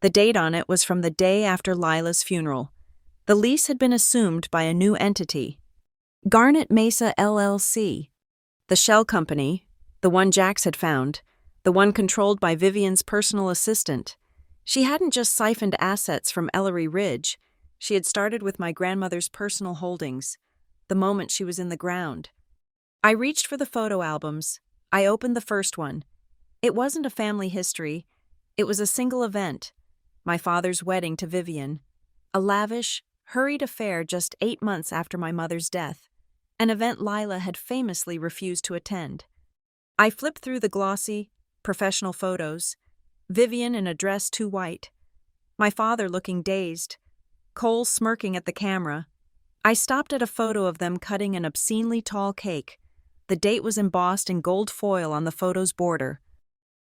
The date on it was from the day after Lila's funeral. The lease had been assumed by a new entity, Garnet Mesa LLC. The shell company, the one Jax had found, the one controlled by Vivian's personal assistant. She hadn't just siphoned assets from Ellery Ridge. She had started with my grandmother's personal holdings, the moment she was in the ground. I reached for the photo albums. I opened the first one. It wasn't a family history. It was a single event, my father's wedding to Vivian. A lavish, hurried affair just 8 months after my mother's death, an event Lila had famously refused to attend. I flipped through the glossy, professional photos, Vivian in a dress too white, my father looking dazed, Cole smirking at the camera. I stopped at a photo of them cutting an obscenely tall cake. The date was embossed in gold foil on the photo's border.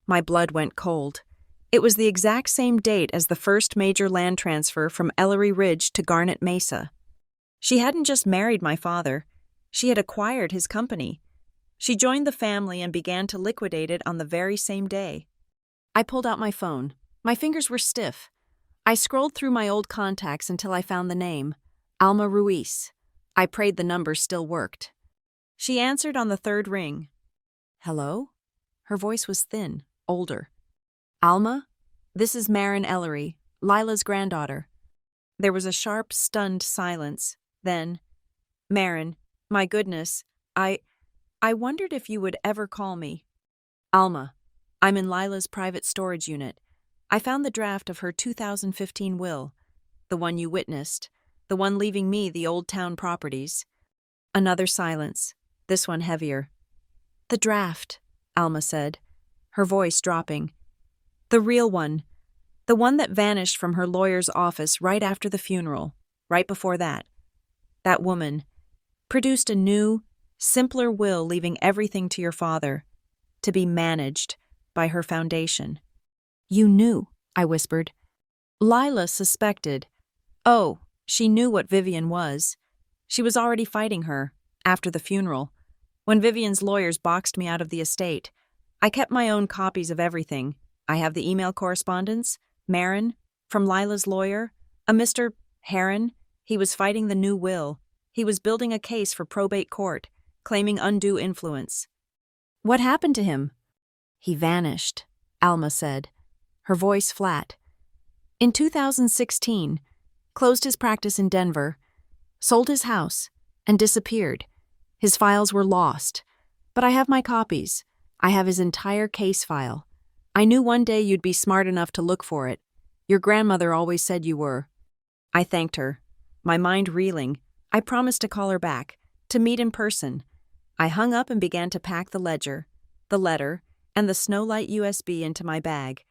My blood went cold. It was the exact same date as the first major land transfer from Ellery Ridge to Garnet Mesa. She hadn't just married my father, she had acquired his company. She joined the family and began to liquidate it on the very same day. I pulled out my phone. My fingers were stiff. I scrolled through my old contacts until I found the name, Alma Ruiz. I prayed the number still worked. She answered on the third ring. Hello? Her voice was thin, older. Alma? This is Marin Ellery, Lila's granddaughter. There was a sharp, stunned silence. Then, Marin, my goodness, I wondered if you would ever call me. Alma, I'm in Lila's private storage unit. I found the draft of her 2015 will, the one you witnessed, the one leaving me the old town properties. Another silence, this one heavier. The draft, Alma said, her voice dropping. The real one, the one that vanished from her lawyer's office right after the funeral, right before that. That woman produced a new, simpler will leaving everything to your father, to be managed by her foundation. You knew, I whispered. Lila suspected. Oh, she knew what Vivian was. She was already fighting her, after the funeral. When Vivian's lawyers boxed me out of the estate, I kept my own copies of everything. I have the email correspondence, Marin, from Lila's lawyer, a Mr. Heron. He was fighting the new will. He was building a case for probate court, claiming undue influence. What happened to him? He vanished, Alma said, her voice flat. In 2016, closed his practice in Denver, sold his house, and disappeared. His files were lost, but I have my copies. I have his entire case file. I knew one day you'd be smart enough to look for it. Your grandmother always said you were. I thanked her, my mind reeling. I promised to call her back, to meet in person. I hung up and began to pack the ledger, the letter, and the Snowlight USB into my bag.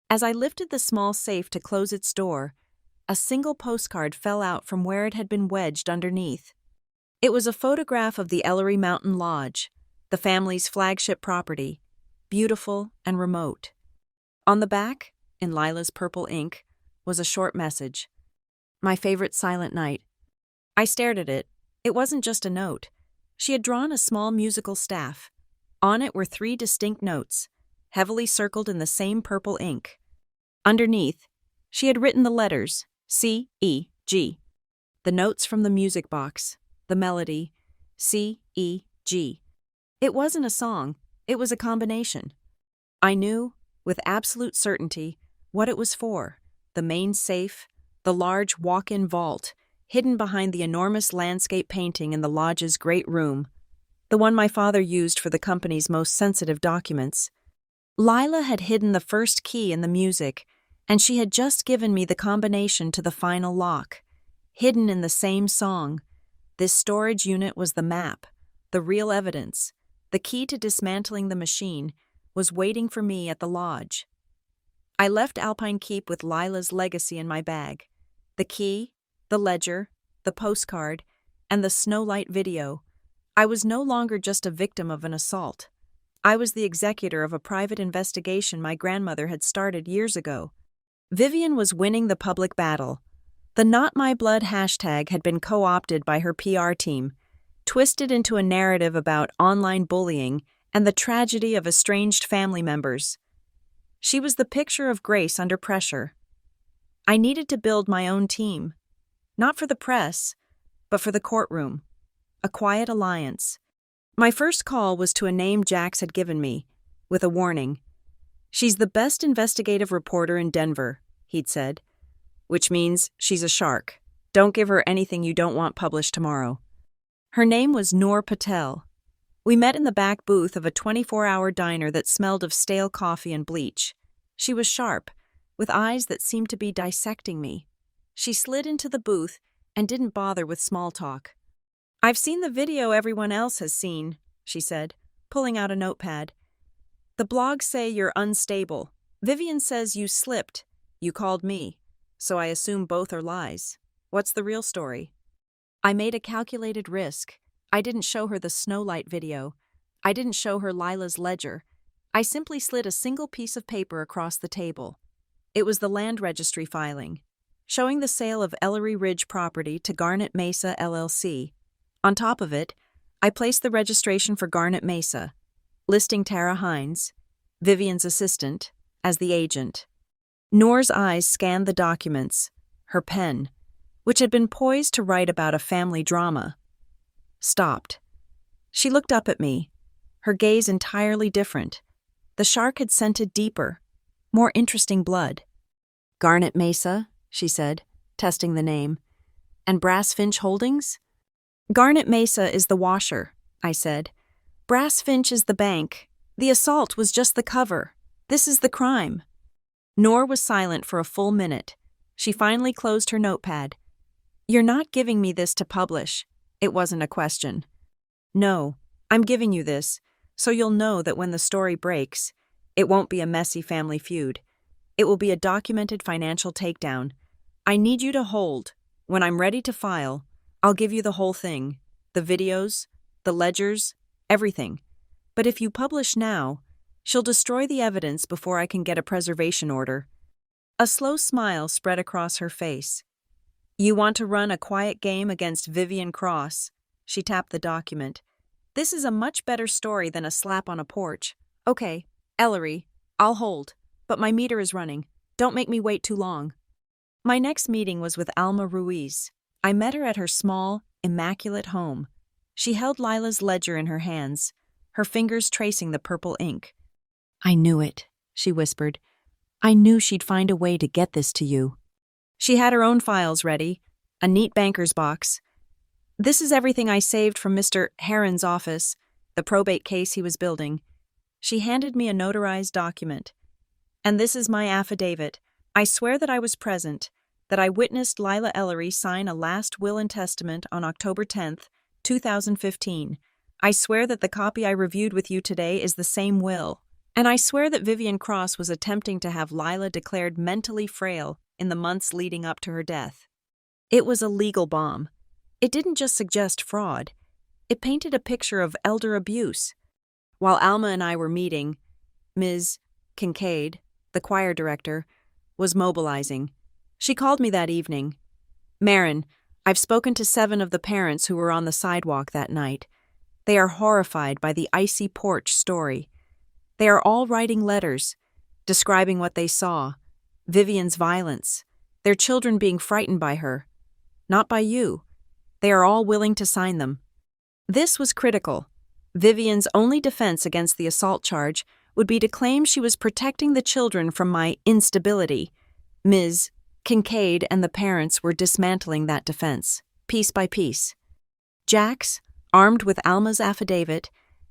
As I lifted the small safe to close its door, a single postcard fell out from where it had been wedged underneath. It was a photograph of the Ellery Mountain Lodge, the family's flagship property, beautiful and remote. On the back, in Lila's purple ink, was a short message. My favorite silent night. I stared at it. It wasn't just a note. She had drawn a small musical staff. On it were 3 distinct notes, heavily circled in the same purple ink. Underneath, she had written the letters C, E, G. The notes from the music box, the melody, C, E, G. It wasn't a song, it was a combination. I knew, with absolute certainty, what it was for: the main safe, the large walk-in vault, hidden behind the enormous landscape painting in the lodge's great room, the one my father used for the company's most sensitive documents. Lila had hidden the first key in the music, and she had just given me the combination to the final lock. Hidden in the same song, this storage unit was the map, the real evidence. The key to dismantling the machine was waiting for me at the lodge. I left Alpine Keep with Lila's legacy in my bag. The key, the ledger, the postcard, and the Snowlight video. I was no longer just a victim of an assault. I was the executor of a private investigation my grandmother had started years ago. Vivian was winning the public battle. The Not My Blood hashtag had been co-opted by her PR team, twisted into a narrative about online bullying and the tragedy of estranged family members. She was the picture of grace under pressure. I needed to build my own team, not for the press, but for the courtroom. A quiet alliance. My first call was to a name Jax had given me, with a warning. "She's the best investigative reporter in Denver," he'd said, "which means she's a shark. Don't give her anything you don't want published tomorrow." Her name was Noor Patel. We met in the back booth of a 24-hour diner that smelled of stale coffee and bleach. She was sharp, with eyes that seemed to be dissecting me. She slid into the booth and didn't bother with small talk. "I've seen the video everyone else has seen," she said, pulling out a notepad. "The blogs say you're unstable. Vivian says you slipped. You called me. So I assume both are lies. What's the real story?" I made a calculated risk. I didn't show her the snowlight video. I didn't show her Lila's ledger. I simply slid a single piece of paper across the table. It was the land registry filing, showing the sale of Ellery Ridge property to Garnet Mesa LLC. On top of it, I placed the registration for Garnet Mesa, listing Tara Hines, Vivian's assistant, as the agent. Noor's eyes scanned the documents, her pen, which had been poised to write about a family drama, stopped. She looked up at me, her gaze entirely different. The shark had scented deeper, more interesting blood. "Garnet Mesa," she said, testing the name. "And Brass Finch Holdings?" "Garnet Mesa is the washer," I said. "Brass Finch is the bank. The assault was just the cover. This is the crime." Noor was silent for a full minute. She finally closed her notepad. "You're not giving me this to publish." It wasn't a question. "No, I'm giving you this, so you'll know that when the story breaks, it won't be a messy family feud. It will be a documented financial takedown. I need you to hold. When I'm ready to file, I'll give you the whole thing, the videos, the ledgers, everything. But if you publish now, she'll destroy the evidence before I can get a preservation order." A slow smile spread across her face. "You want to run a quiet game against Vivian Cross?" She tapped the document. "This is a much better story than a slap on a porch. Okay, Ellery, I'll hold, but my meter is running. Don't make me wait too long." My next meeting was with Alma Ruiz. I met her at her small, immaculate home. She held Lila's ledger in her hands, her fingers tracing the purple ink. "I knew it," she whispered. "I knew she'd find a way to get this to you." She had her own files ready, a neat banker's box. "This is everything I saved from Mr. Heron's office, the probate case he was building." She handed me a notarized document. "And this is my affidavit. I swear that I was present, that I witnessed Lila Ellery sign a last will and testament on October 10th, 2015. I swear that the copy I reviewed with you today is the same will. And I swear that Vivian Cross was attempting to have Lila declared mentally frail in the months leading up to her death." It was a legal bomb. It didn't just suggest fraud. It painted a picture of elder abuse. While Alma and I were meeting, Ms. Kincaid, the choir director, was mobilizing. She called me that evening. "Marin, I've spoken to 7 of the parents who were on the sidewalk that night. They are horrified by the icy porch story. They are all writing letters, describing what they saw, Vivian's violence, their children being frightened by her. Not by you. They are all willing to sign them." This was critical. Vivian's only defense against the assault charge would be to claim she was protecting the children from my instability. Ms. Kincaid and the parents were dismantling that defense, piece by piece. Jax, armed with Alma's affidavit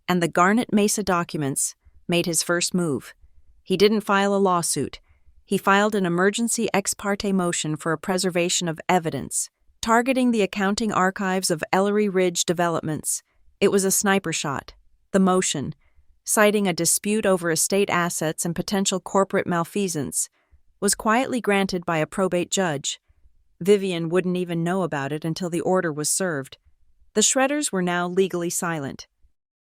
and the Garnet Mesa documents, made his first move. He didn't file a lawsuit. He filed an emergency ex parte motion for a preservation of evidence, targeting the accounting archives of Ellery Ridge Developments. It was a sniper shot. The motion, citing a dispute over estate assets and potential corporate malfeasance, was quietly granted by a probate judge. Vivian wouldn't even know about it until the order was served. The shredders were now legally silent.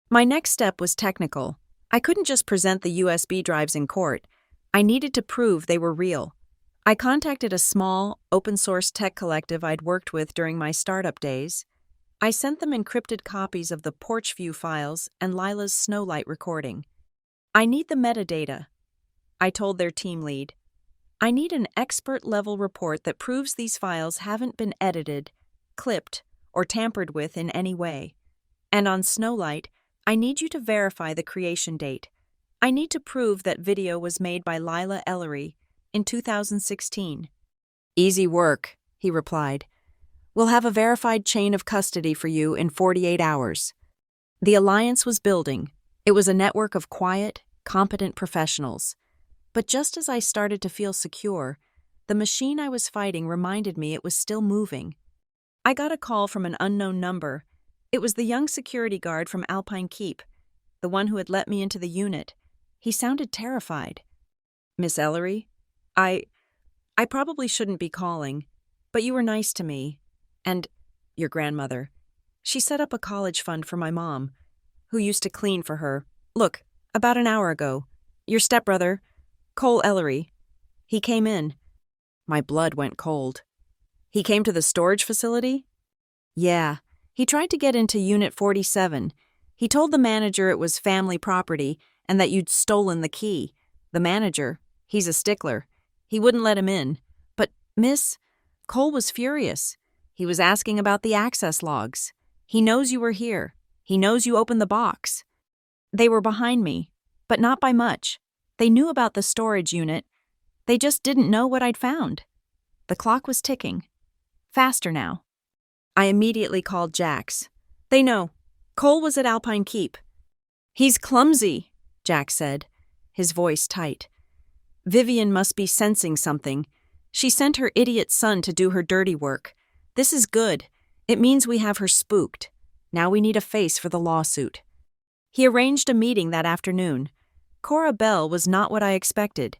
My next step was technical. I couldn't just present the USB drives in court. I needed to prove they were real. I contacted a small, open-source tech collective I'd worked with during my startup days. I sent them encrypted copies of the porch view files and Lila's snowlight recording. I need the metadata, I told their team lead. I need an expert-level report that proves these files haven't been edited, clipped, or tampered with in any way. And on Snowlight, I need you to verify the creation date. I need to prove that video was made by Lila Ellery in 2016. Easy work, he replied. We'll have a verified chain of custody for you in 48 hours. The alliance was building. It was a network of quiet, competent professionals. But just as I started to feel secure, the machine I was fighting reminded me it was still moving. I got a call from an unknown number. It was the young security guard from Alpine Keep, the one who had let me into the unit. He sounded terrified. Miss Ellery? I probably shouldn't be calling, but you were nice to me. And your grandmother. She set up a college fund for my mom, who used to clean for her. Look, about an hour ago, your stepbrother, Cole Ellery, he came in. My blood went cold. He came to the storage facility? Yeah, he tried to get into Unit 47. He told the manager it was family property and that you'd stolen the key. The manager, he's a stickler. He wouldn't let him in. But, Miss, Cole was furious. He was asking about the access logs. He knows you were here. He knows you opened the box. They were behind me, but not by much. They knew about the storage unit. They just didn't know what I'd found. The clock was ticking. Faster now. I immediately called Jax. They know. Cole was at Alpine Keep. He's clumsy, Jax said, his voice tight. Vivian must be sensing something. She sent her idiot son to do her dirty work. This is good. It means we have her spooked. Now we need a face for the lawsuit. He arranged a meeting that afternoon. Cora Bell was not what I expected.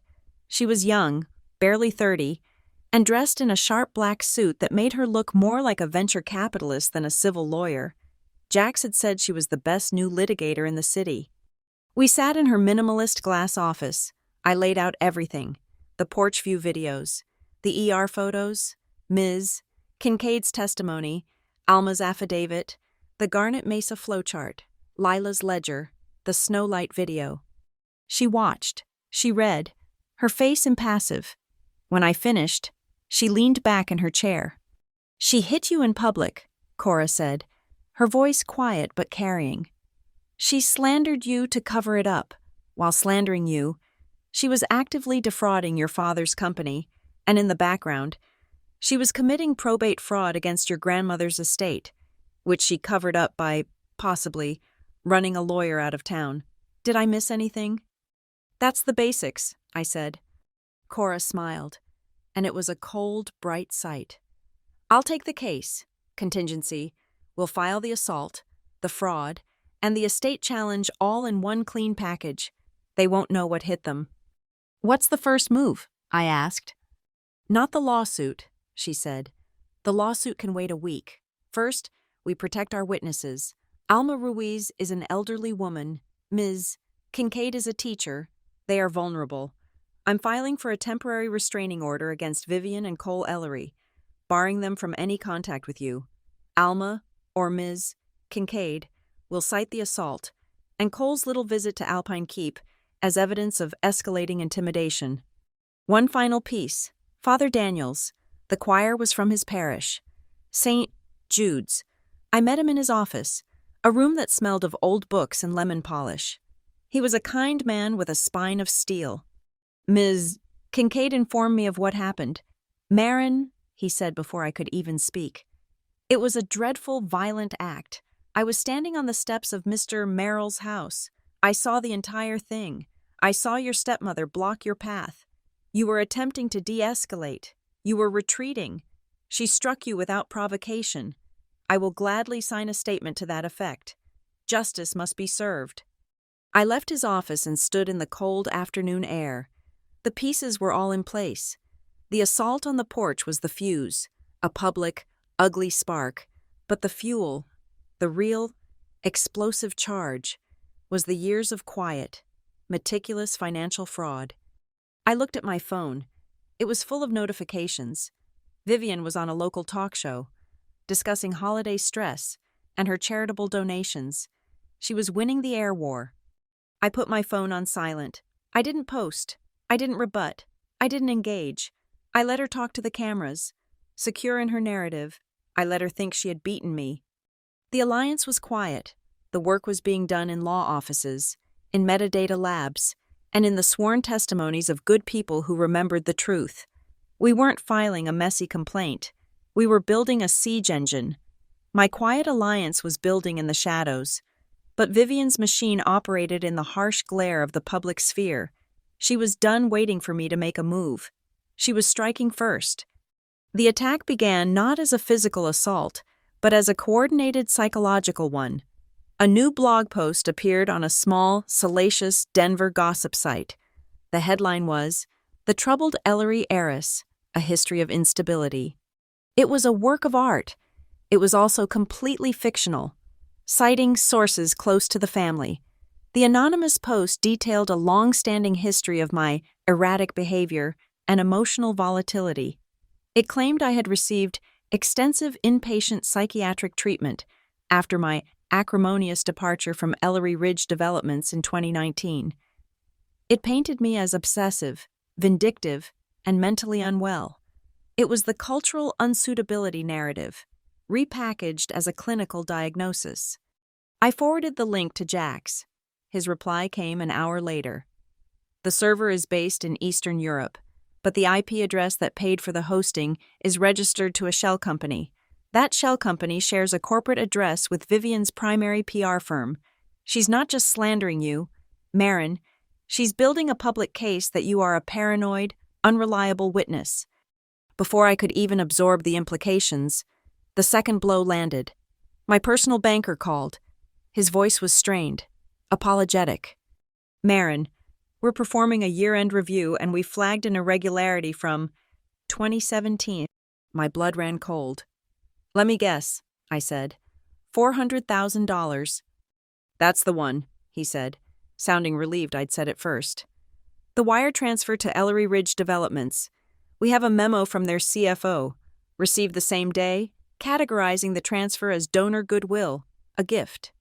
She was young, barely 30, and dressed in a sharp black suit that made her look more like a venture capitalist than a civil lawyer. Jax had said she was the best new litigator in the city. We sat in her minimalist glass office. I laid out everything. The porch view videos, the ER photos, Ms. Kincaid's testimony, Alma's affidavit, the Garnet Mesa flowchart, Lila's ledger, the Snowlight video. She watched. She read, her face impassive. When I finished, she leaned back in her chair. She hit you in public, Cora said, her voice quiet but carrying. She slandered you to cover it up. While slandering you, she was actively defrauding your father's company, and in the background, she was committing probate fraud against your grandmother's estate, which she covered up by, possibly, running a lawyer out of town. Did I miss anything? That's the basics, I said. Cora smiled, and it was a cold, bright sight. I'll take the case, contingency. We'll file the assault, the fraud, and the estate challenge all in one clean package. They won't know what hit them. What's the first move? I asked. Not the lawsuit, she said. The lawsuit can wait a week. First, we protect our witnesses. Alma Ruiz is an elderly woman. Ms. Kincaid is a teacher. They are vulnerable. I'm filing for a temporary restraining order against Vivian and Cole Ellery, barring them from any contact with you. Alma, or Ms. Kincaid, will cite the assault, and Cole's little visit to Alpine Keep as evidence of escalating intimidation. One final piece. Father Daniels. The choir was from his parish. St. Jude's. I met him in his office, a room that smelled of old books and lemon polish. He was a kind man with a spine of steel. Ms. Kincaid informed me of what happened. Marin, he said before I could even speak. It was a dreadful, violent act. I was standing on the steps of Mr. Merrill's house. I saw the entire thing. I saw your stepmother block your path. You were attempting to de-escalate. You were retreating. She struck you without provocation. I will gladly sign a statement to that effect. Justice must be served. I left his office and stood in the cold afternoon air. The pieces were all in place. The assault on the porch was the fuse, a public, ugly spark, but the fuel, The real, explosive charge was the years of quiet, meticulous financial fraud. I looked at my phone. It was full of notifications. Vivian was on a local talk show, discussing holiday stress and her charitable donations. She was winning the air war. I put my phone on silent. I didn't post. I didn't rebut. I didn't engage. I let her talk to the cameras. Secure in her narrative, I let her think she had beaten me. The alliance was quiet. The work was being done in law offices, in metadata labs, and in the sworn testimonies of good people who remembered the truth. We weren't filing a messy complaint. We were building a siege engine. My quiet alliance was building in the shadows, but Vivian's machine operated in the harsh glare of the public sphere. She was done waiting for me to make a move. She was striking first. The attack began not as a physical assault, but as a coordinated psychological one. A new blog post appeared on a small, salacious Denver gossip site. The headline was, "The Troubled Ellery Heiress, A History of Instability." It was a work of art. It was also completely fictional, citing sources close to the family. The anonymous post detailed a long-standing history of my erratic behavior and emotional volatility. It claimed I had received extensive inpatient psychiatric treatment after my acrimonious departure from Ellery Ridge Developments in 2019. It painted me as obsessive, vindictive, and mentally unwell. It was the cultural unsuitability narrative, repackaged as a clinical diagnosis. I forwarded the link to Jax. His reply came an hour later. The server is based in Eastern Europe, but the IP address that paid for the hosting is registered to a shell company. That shell company shares a corporate address with Vivian's primary PR firm. She's not just slandering you, Marin. She's building a public case that you are a paranoid, unreliable witness. Before I could even absorb the implications, the second blow landed. My personal banker called. His voice was strained, apologetic. "Marin, we're performing a year-end review and we flagged an irregularity from 2017. My blood ran cold. "Let me guess," I said. $400,000. "That's the one," he said, sounding relieved I'd said it first. "The wire transfer to Ellery Ridge Developments. We have a memo from their CFO, received the same day, categorizing the transfer as donor goodwill, a gift."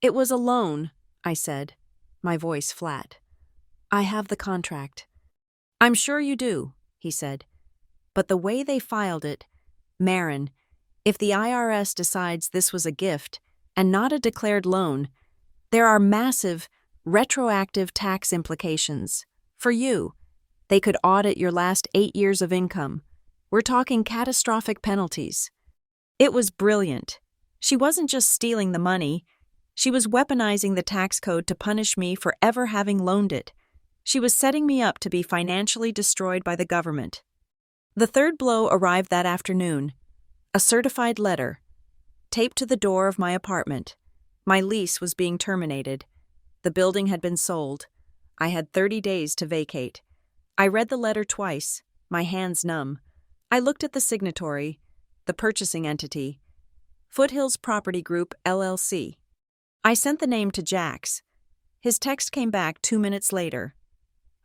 "It was a loan," I said, my voice flat. "I have the contract." "I'm sure you do," he said. "But the way they filed it, Marin, if the IRS decides this was a gift and not a declared loan, there are massive, retroactive tax implications. For you, they could audit your last 8 years of income. We're talking catastrophic penalties." It was brilliant. She wasn't just stealing the money. She was weaponizing the tax code to punish me for ever having loaned it. She was setting me up to be financially destroyed by the government. The third blow arrived that afternoon. A certified letter, taped to the door of my apartment. My lease was being terminated. The building had been sold. I had 30 days to vacate. I read the letter twice, my hands numb. I looked at the signatory, the purchasing entity, Foothills Property Group, LLC. I sent the name to Jax. His text came back 2 minutes later.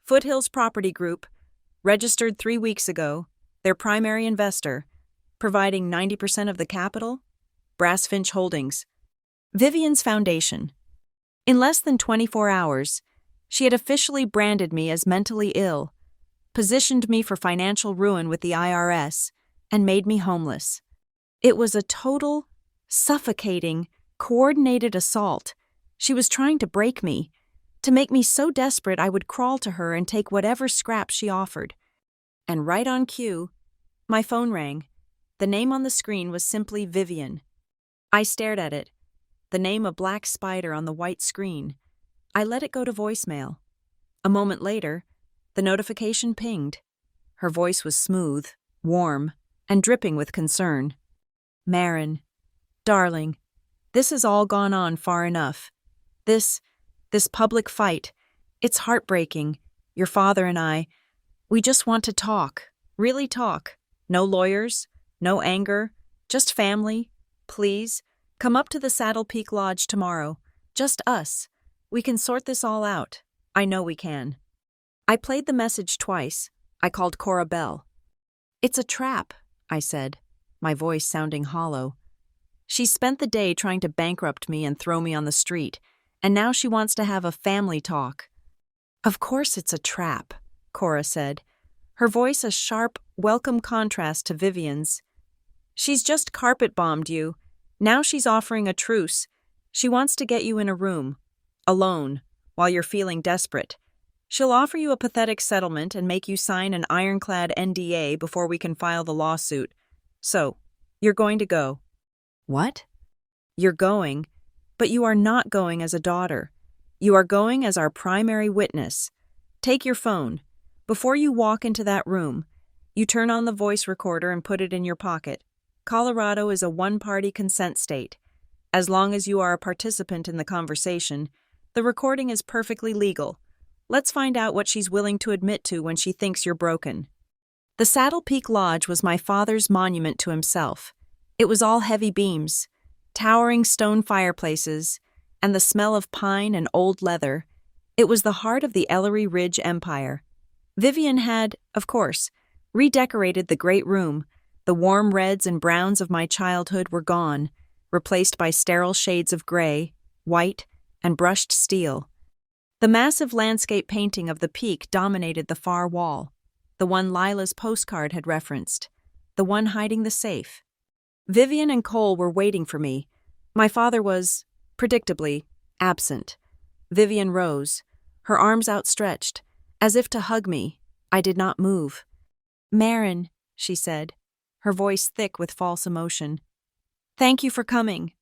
"Foothills Property Group, registered 3 weeks ago, their primary investor, providing 90% of the capital, Brassfinch Holdings." Vivian's Foundation. In less than 24 hours, she had officially branded me as mentally ill, positioned me for financial ruin with the IRS, and made me homeless. It was a total, suffocating, coordinated assault. She was trying to break me, to make me so desperate I would crawl to her and take whatever scraps she offered. And right on cue, my phone rang. The name on the screen was simply Vivian. I stared at it, the name a black spider on the white screen. I let it go to voicemail. A moment later, the notification pinged. Her voice was smooth, warm, and dripping with concern. "Marin, darling, this has all gone on far enough. This public fight, it's heartbreaking. Your father and I, we just want to talk, really talk. No lawyers, no anger, just family. Please, Come up to the Saddle Peak Lodge tomorrow. Just us. We can sort this all out. I know we can. I played the message twice. I called Cora Bell. It's a trap, I said, my voice sounding hollow. She spent the day trying to bankrupt me and throw me on the street, and now she wants to have a family talk. Of course it's a trap, Cora said, her voice a sharp, welcome contrast to Vivian's. She's just carpet-bombed you. Now she's offering a truce. She wants to get you in a room, alone, while you're feeling desperate. She'll offer you a pathetic settlement and make you sign an ironclad NDA before we can file the lawsuit. So, you're going to go. What? You're going, but you are not going as a daughter. You are going as our primary witness. Take your phone. Before you walk into that room, you turn on the voice recorder and put it in your pocket. Colorado is a one-party consent state. As long as you are a participant in the conversation, the recording is perfectly legal. Let's find out what she's willing to admit to when she thinks you're broken. The Saddle Peak Lodge was my father's monument to himself. It was all heavy beams, towering stone fireplaces, and the smell of pine and old leather. It was the heart of the Lila Ridge Empire. Vivian had, of course, redecorated the great room. The warm reds and browns of my childhood were gone, replaced by sterile shades of gray, white, and brushed steel. The massive landscape painting of the peak dominated the far wall, the one Lila's postcard had referenced, the one hiding the safe. Vivian and Cole were waiting for me. My father was, predictably, absent. Vivian rose, her arms outstretched, as if to hug me. I did not move. "Marin," she said, her voice thick with false emotion. "Thank you for coming."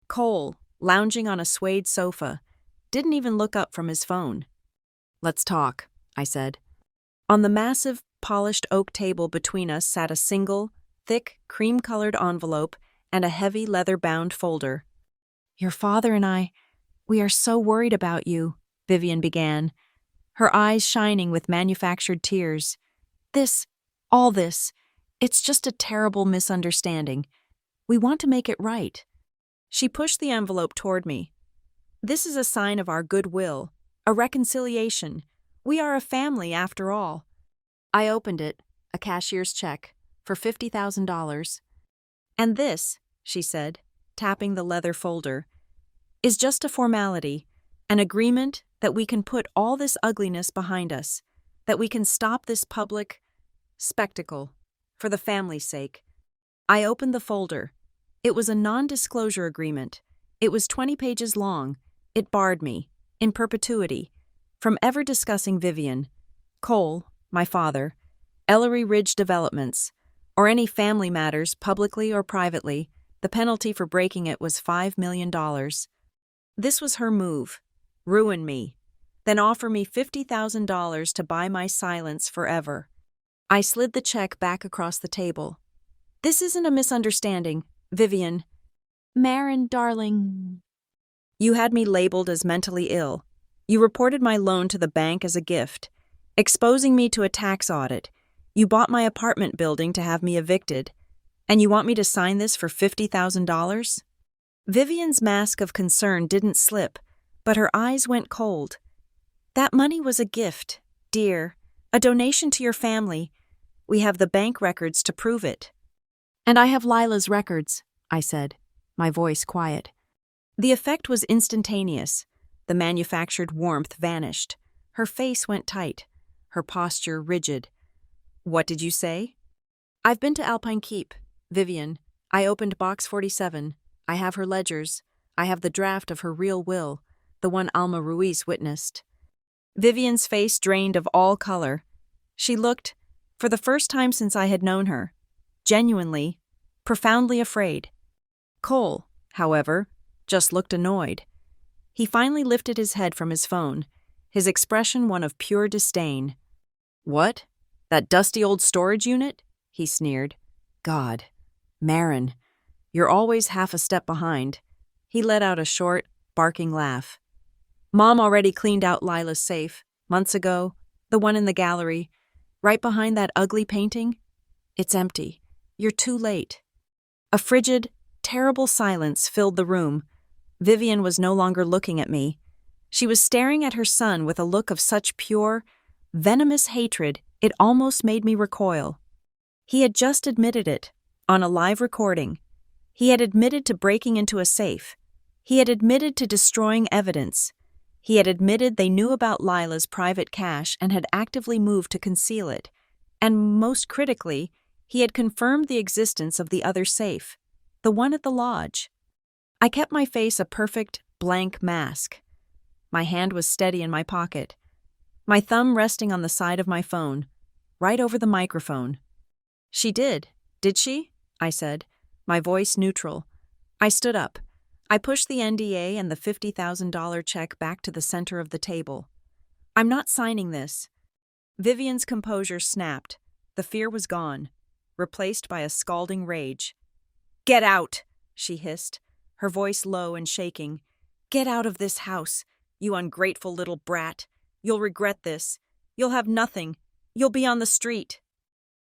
Cole, lounging on a suede sofa, didn't even look up from his phone. "Let's talk," I said. On the massive, polished oak table between us sat a single, thick, cream-colored envelope and a heavy leather-bound folder. "Your father and we are so worried about you," Vivian began, her eyes shining with manufactured tears. All this, it's just a terrible misunderstanding. We want to make it right." She pushed the envelope toward me. "This is a sign of our goodwill, a reconciliation. We are a family after all." I opened it, a cashier's check, for $50,000. "And this," she said, tapping the leather folder, "is just a formality, an agreement that we can put all this ugliness behind us, that we can stop this public spectacle, for the family's sake." I opened the folder. It was a non-disclosure agreement. It was 20 pages long. It barred me, in perpetuity, from ever discussing Vivian, Cole, my father, Lila Ridge developments, or any family matters publicly or privately. The penalty for breaking it was $5 million. This was her move. Ruin me, then offer me $50,000 to buy my silence forever. I slid the check back across the table. "This isn't a misunderstanding, Vivian." "Marin, darling." "You had me labeled as mentally ill. You reported my loan to the bank as a gift, exposing me to a tax audit. You bought my apartment building to have me evicted. And you want me to sign this for $50,000? Vivian's mask of concern didn't slip, but her eyes went cold. "That money was a gift, dear, a donation to your family. We have the bank records to prove it." "And I have Lila's records," I said, my voice quiet. The effect was instantaneous. The manufactured warmth vanished. Her face went tight, her posture rigid. "What did you say?" "I've been to Alpine Keep, Vivian. I opened Box 47. I have her ledgers. I have the draft of her real will, the one Alma Ruiz witnessed." Vivian's face drained of all color. She looked, for the first time since I had known her, genuinely, profoundly afraid. Cole, however, just looked annoyed. He finally lifted his head from his phone, his expression one of pure disdain. "What? That dusty old storage unit?" he sneered. "God, Marin, you're always half a step behind." He let out a short, barking laugh. "Mom already cleaned out Lila's safe, months ago, the one in the gallery, right behind that ugly painting. It's empty. You're too late." A frigid, terrible silence filled the room. Vivian was no longer looking at me. She was staring at her son with a look of such pure, venomous hatred it almost made me recoil. He had just admitted it, on a live recording. He had admitted to breaking into a safe. He had admitted to destroying evidence. He had admitted they knew about Lila's private cash and had actively moved to conceal it. And most critically, he had confirmed the existence of the other safe, the one at the lodge. I kept my face a perfect, blank mask. My hand was steady in my pocket, my thumb resting on the side of my phone, right over the microphone. "She did she?" I said, my voice neutral. I stood up. I pushed the NDA and the $50,000 check back to the center of the table. "I'm not signing this." Vivian's composure snapped. The fear was gone, replaced by a scalding rage. "Get out!" she hissed, her voice low and shaking. "Get out of this house, you ungrateful little brat. You'll regret this. You'll have nothing. You'll be on the street."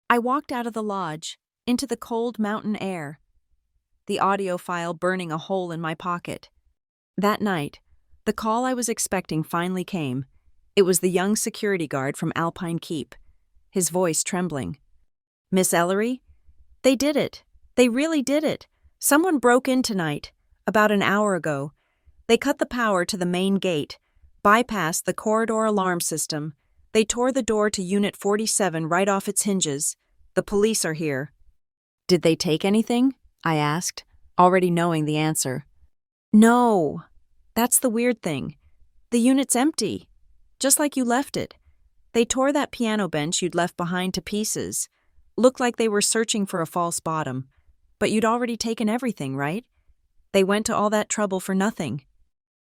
I walked out of the lodge, into the cold mountain air, the audio file burning a hole in my pocket. That night, the call I was expecting finally came. It was the young security guard from Alpine Keep, his voice trembling. "Miss Ellery? They did it. They really did it. Someone broke in tonight, about an hour ago. They cut the power to the main gate, bypassed the corridor alarm system. They tore the door to Unit 47 right off its hinges. The police are here." "Did they take anything?" I asked, already knowing the answer. "No. That's the weird thing. The unit's empty, just like you left it. They tore that piano bench you'd left behind to pieces. Looked like they were searching for a false bottom. But you'd already taken everything, right? They went to all that trouble for nothing."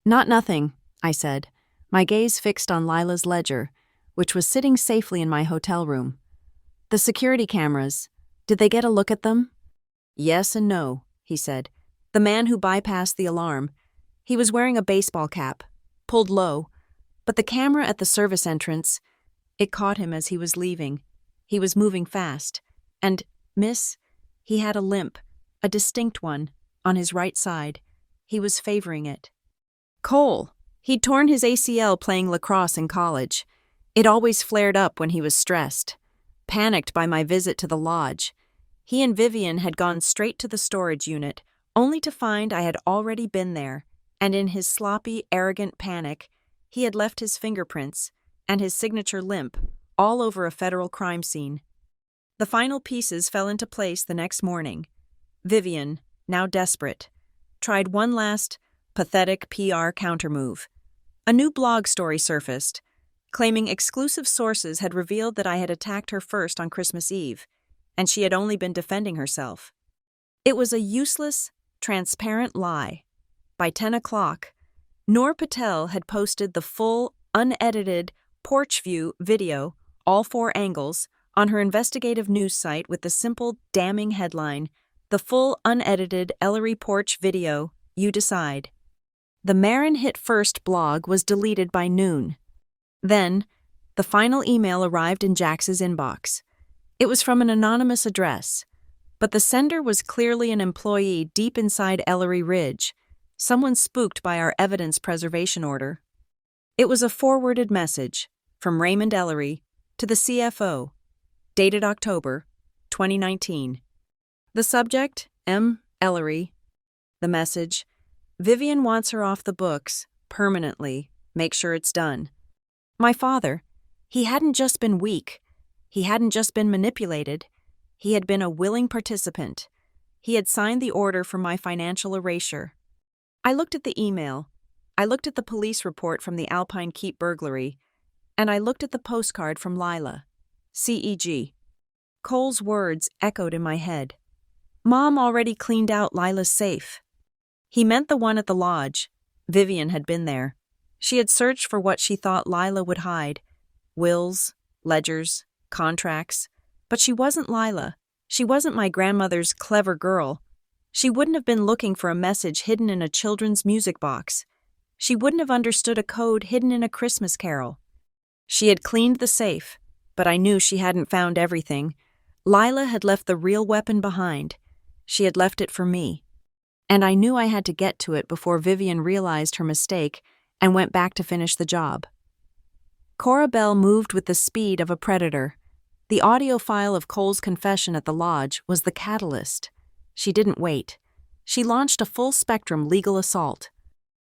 "Not nothing," I said, my gaze fixed on Lila's ledger, which was sitting safely in my hotel room. "The security cameras, did they get a look at them?" "Yes and no," he said. "The man who bypassed the alarm, he was wearing a baseball cap, pulled low, but the camera at the service entrance, it caught him as he was leaving. He was moving fast, and, miss, he had a limp, a distinct one, on his right side. He was favoring it. Cole, he'd torn his ACL playing lacrosse in college. It always flared up when he was stressed. Panicked by my visit to the lodge, he and Vivian had gone straight to the storage unit, only to find I had already been there, and in his sloppy, arrogant panic, he had left his fingerprints and his signature limp all over a federal crime scene. The final pieces fell into place the next morning. Vivian, now desperate, tried one last, pathetic PR countermove. A new blog story surfaced, claiming exclusive sources had revealed that I had attacked her first on Christmas Eve, and she had only been defending herself. It was a useless, transparent lie. By 10 o'clock, Noor Patel had posted the full, unedited porch view video, all 4 angles, on her investigative news site with the simple, damning headline, "The full, unedited Ellery porch video, you decide." The Marin Hit First blog was deleted by noon. Then, the final email arrived in Jax's inbox. It was from an anonymous address, but the sender was clearly an employee deep inside Ellery Ridge, someone spooked by our evidence preservation order. It was a forwarded message from Raymond Ellery to the CFO, dated October 2019. The subject, M. Ellery. The message, "Vivian wants her off the books, permanently. Make sure it's done." My father, he hadn't just been weak. He hadn't just been manipulated. He had been a willing participant. He had signed the order for my financial erasure. I looked at the email. I looked at the police report from the Alpine Keep burglary. And I looked at the postcard from Lila. CEG. Cole's words echoed in my head. Mom already cleaned out Lila's safe. He meant the one at the lodge. Vivian had been there. She had searched for what she thought Lila would hide. Wills, ledgers, contracts. But she wasn't Lila. She wasn't my grandmother's clever girl. She wouldn't have been looking for a message hidden in a children's music box. She wouldn't have understood a code hidden in a Christmas carol. She had cleaned the safe, but I knew she hadn't found everything. Lila had left the real weapon behind. She had left it for me. and I knew I had to get to it before Vivian realized her mistake and went back to finish the job. Cora Bell moved with the speed of a predator. The audio file of Cole's confession at the lodge was the catalyst. She didn't wait. She launched a full-spectrum legal assault.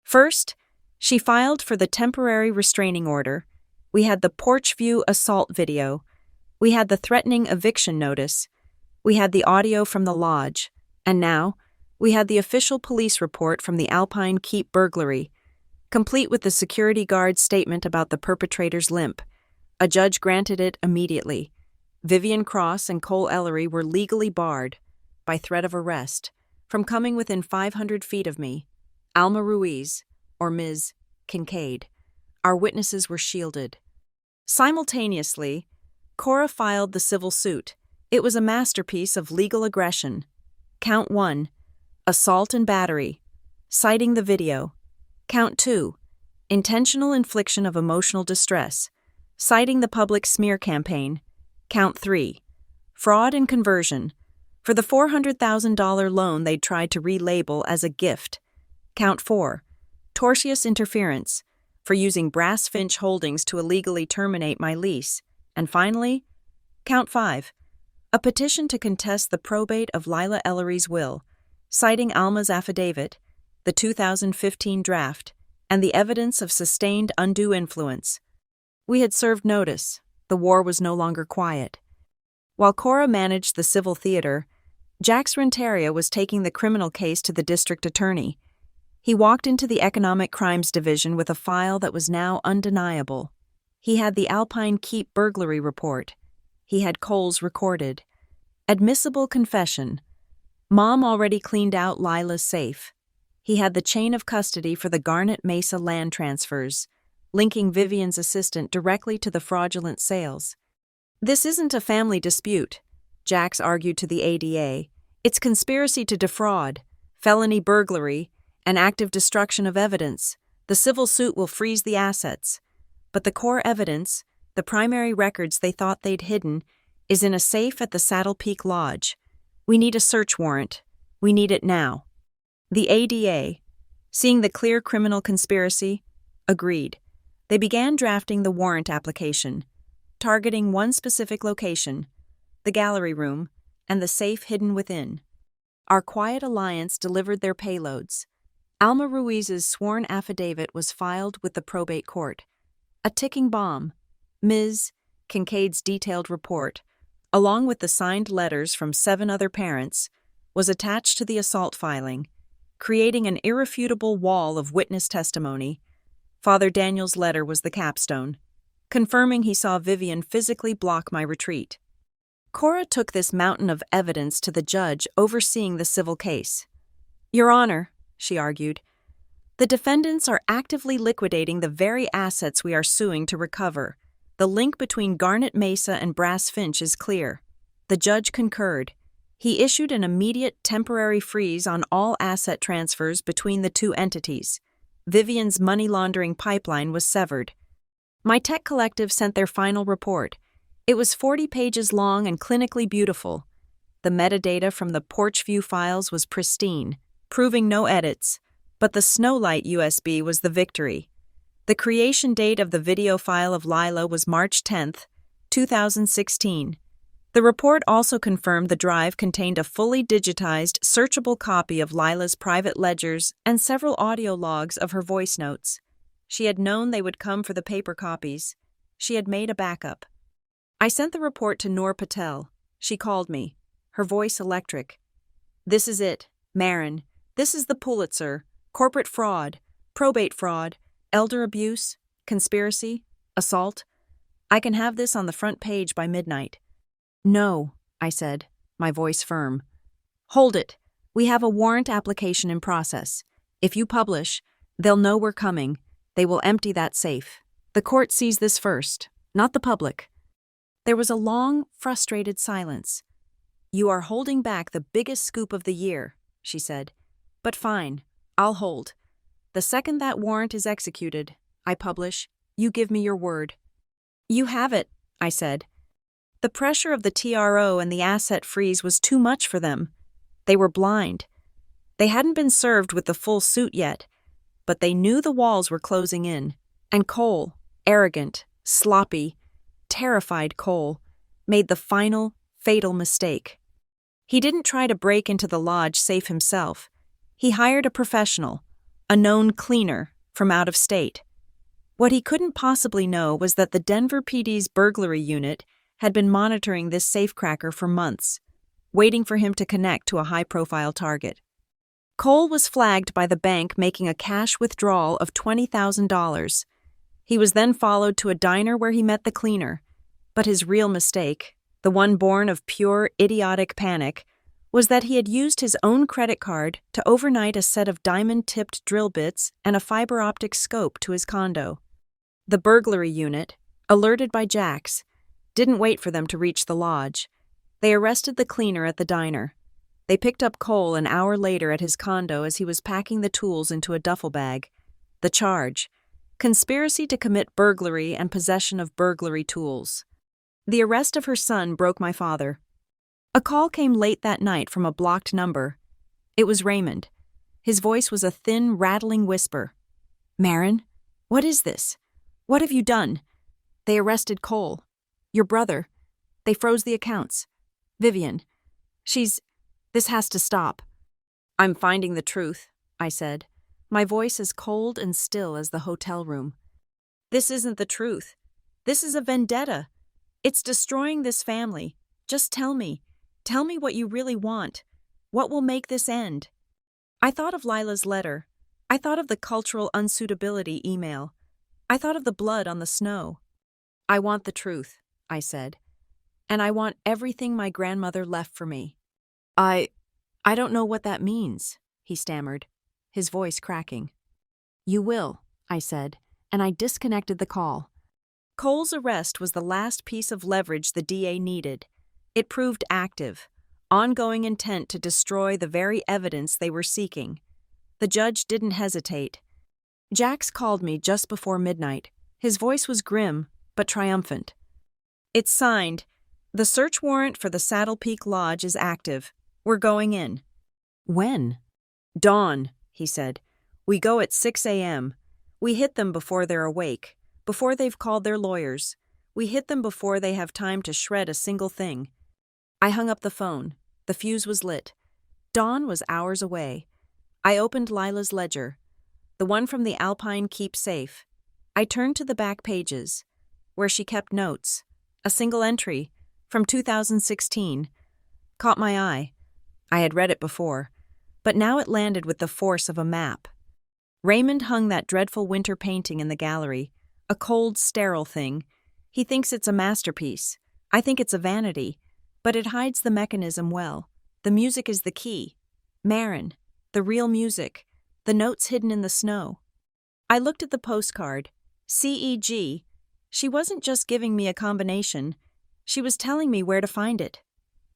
First, she filed for the temporary restraining order. We had the porch view assault video. We had the threatening eviction notice. We had the audio from the lodge. And now, we had the official police report from the Alpine Keep burglary, complete with the security guard's statement about the perpetrator's limp. A judge granted it immediately. Vivian Cross and Cole Ellery were legally barred, by threat of arrest, from coming within 500 feet of me. Alma Ruiz, or Ms. Kincaid. Our witnesses were shielded. Simultaneously, Cora filed the civil suit. It was a masterpiece of legal aggression. Count 1, assault and battery, citing the video. Count 2, intentional infliction of emotional distress, citing the public smear campaign. Count 3, fraud and conversion, for the $400,000 loan they'd tried to relabel as a gift. Count 4, tortious interference, for using Brass Finch Holdings to illegally terminate my lease. And finally, Count 5, a petition to contest the probate of Lila Ellery's will, citing Alma's affidavit, the 2015 draft, and the evidence of sustained undue influence. We had served notice. The war was no longer quiet. While Cora managed the civil theater, Jax Renteria was taking the criminal case to the district attorney. He walked into the Economic Crimes Division with a file that was now undeniable. He had the Alpine Keep burglary report. He had Cole's recorded. Admissible confession. Mom already cleaned out Lila's safe. He had the chain of custody for the Garnet Mesa land transfers, linking Vivian's assistant directly to the fraudulent sales. This isn't a family dispute, Jax argued to the ADA. It's conspiracy to defraud, felony burglary, and active destruction of evidence. The civil suit will freeze the assets. But the core evidence, the primary records they thought they'd hidden, is in a safe at the Saddle Peak Lodge. We need a search warrant. We need it now. The ADA, seeing the clear criminal conspiracy, agreed. They began drafting the warrant application, targeting one specific location, the gallery room, and the safe hidden within. Our quiet alliance delivered their payloads. Alma Ruiz's sworn affidavit was filed with the probate court. A ticking bomb, Ms. Kincaid's detailed report, along with the signed letters from 7 other parents, was attached to the assault filing, creating an irrefutable wall of witness testimony. Father Daniel's letter was the capstone, confirming he saw Vivian physically block my retreat. Cora took this mountain of evidence to the judge overseeing the civil case. Your Honor, she argued, the defendants are actively liquidating the very assets we are suing to recover. The link between Garnet Mesa and Brass Finch is clear. The judge concurred. He issued an immediate temporary freeze on all asset transfers between the two entities. Vivian's money laundering pipeline was severed. My tech collective sent their final report. It was 40 pages long and clinically beautiful. The metadata from the porch view files was pristine, proving no edits, but the Snowlight USB was the victory. The creation date of the video file of Lila was March 10, 2016. The report also confirmed the drive contained a fully digitized, searchable copy of Lila's private ledgers and several audio logs of her voice notes. She had known they would come for the paper copies. She had made a backup. I sent the report to Noor Patel. She called me, her voice electric. This is it, Marin. This is the Pulitzer. Corporate fraud, probate fraud, elder abuse, conspiracy, assault. I can have this on the front page by midnight. No, I said, my voice firm. Hold it. We have a warrant application in process. If you publish, they'll know we're coming. They will empty that safe. The court sees this first, not the public. There was a long, frustrated silence. You are holding back the biggest scoop of the year, she said. But fine, I'll hold. The second that warrant is executed, I publish, you give me your word. You have it, I said. The pressure of the TRO and the asset freeze was too much for them. They were blind. They hadn't been served with the full suit yet, but they knew the walls were closing in, and Cole, arrogant, sloppy, terrified Cole, made the final, fatal mistake. He didn't try to break into the lodge safe himself. He hired a professional, a known cleaner from out of state. What he couldn't possibly know was that the Denver PD's burglary unit had been monitoring this safecracker for months, waiting for him to connect to a high-profile target. Cole was flagged by the bank making a cash withdrawal of $20,000. He was then followed to a diner where he met the cleaner, but his real mistake, the one born of pure, idiotic panic, was that he had used his own credit card to overnight a set of diamond-tipped drill bits and a fiber-optic scope to his condo. The burglary unit, alerted by Jax, didn't wait for them to reach the lodge. They arrested the cleaner at the diner. They picked up Cole an hour later at his condo as he was packing the tools into a duffel bag. The charge: conspiracy to commit burglary and possession of burglary tools. The arrest of her son broke my father. A call came late that night from a blocked number. It was Raymond. His voice was a thin, rattling whisper. "Marin, what is this? What have you done? They arrested Cole. Your brother. They froze the accounts. Vivian. This has to stop." "I'm finding the truth," I said, my voice as cold and still as the hotel room. "This isn't the truth. This is a vendetta. It's destroying this family. Just tell me. Tell me what you really want. What will make this end?" I thought of Lila's letter. I thought of the cultural unsuitability email. I thought of the blood on the snow. "I want the truth," I said. "And I want everything my grandmother left for me." I don't know what that means," he stammered, his voice cracking. "You will," I said, and I disconnected the call. Cole's arrest was the last piece of leverage the DA needed. It proved active, ongoing intent to destroy the very evidence they were seeking. The judge didn't hesitate. Jax called me just before midnight. His voice was grim, but triumphant. "It's signed. The search warrant for the Saddle Peak Lodge is active. We're going in." "When?" "Dawn," he said. "We go at 6 a.m. We hit them before they're awake, before they've called their lawyers. We hit them before they have time to shred a single thing." I hung up the phone. The fuse was lit. Dawn was hours away. I opened Lila's ledger, the one from the Alpine Keep safe. I turned to the back pages, where she kept notes. A single entry, from 2016, caught my eye. I had read it before, but now it landed with the force of a map. Raymond hung that dreadful winter painting in the gallery, a cold, sterile thing. He thinks it's a masterpiece. I think it's a vanity, but it hides the mechanism well. The music is the key. Marin, the real music, the notes hidden in the snow. I looked at the postcard. CEG. She wasn't just giving me a combination. She was telling me where to find it.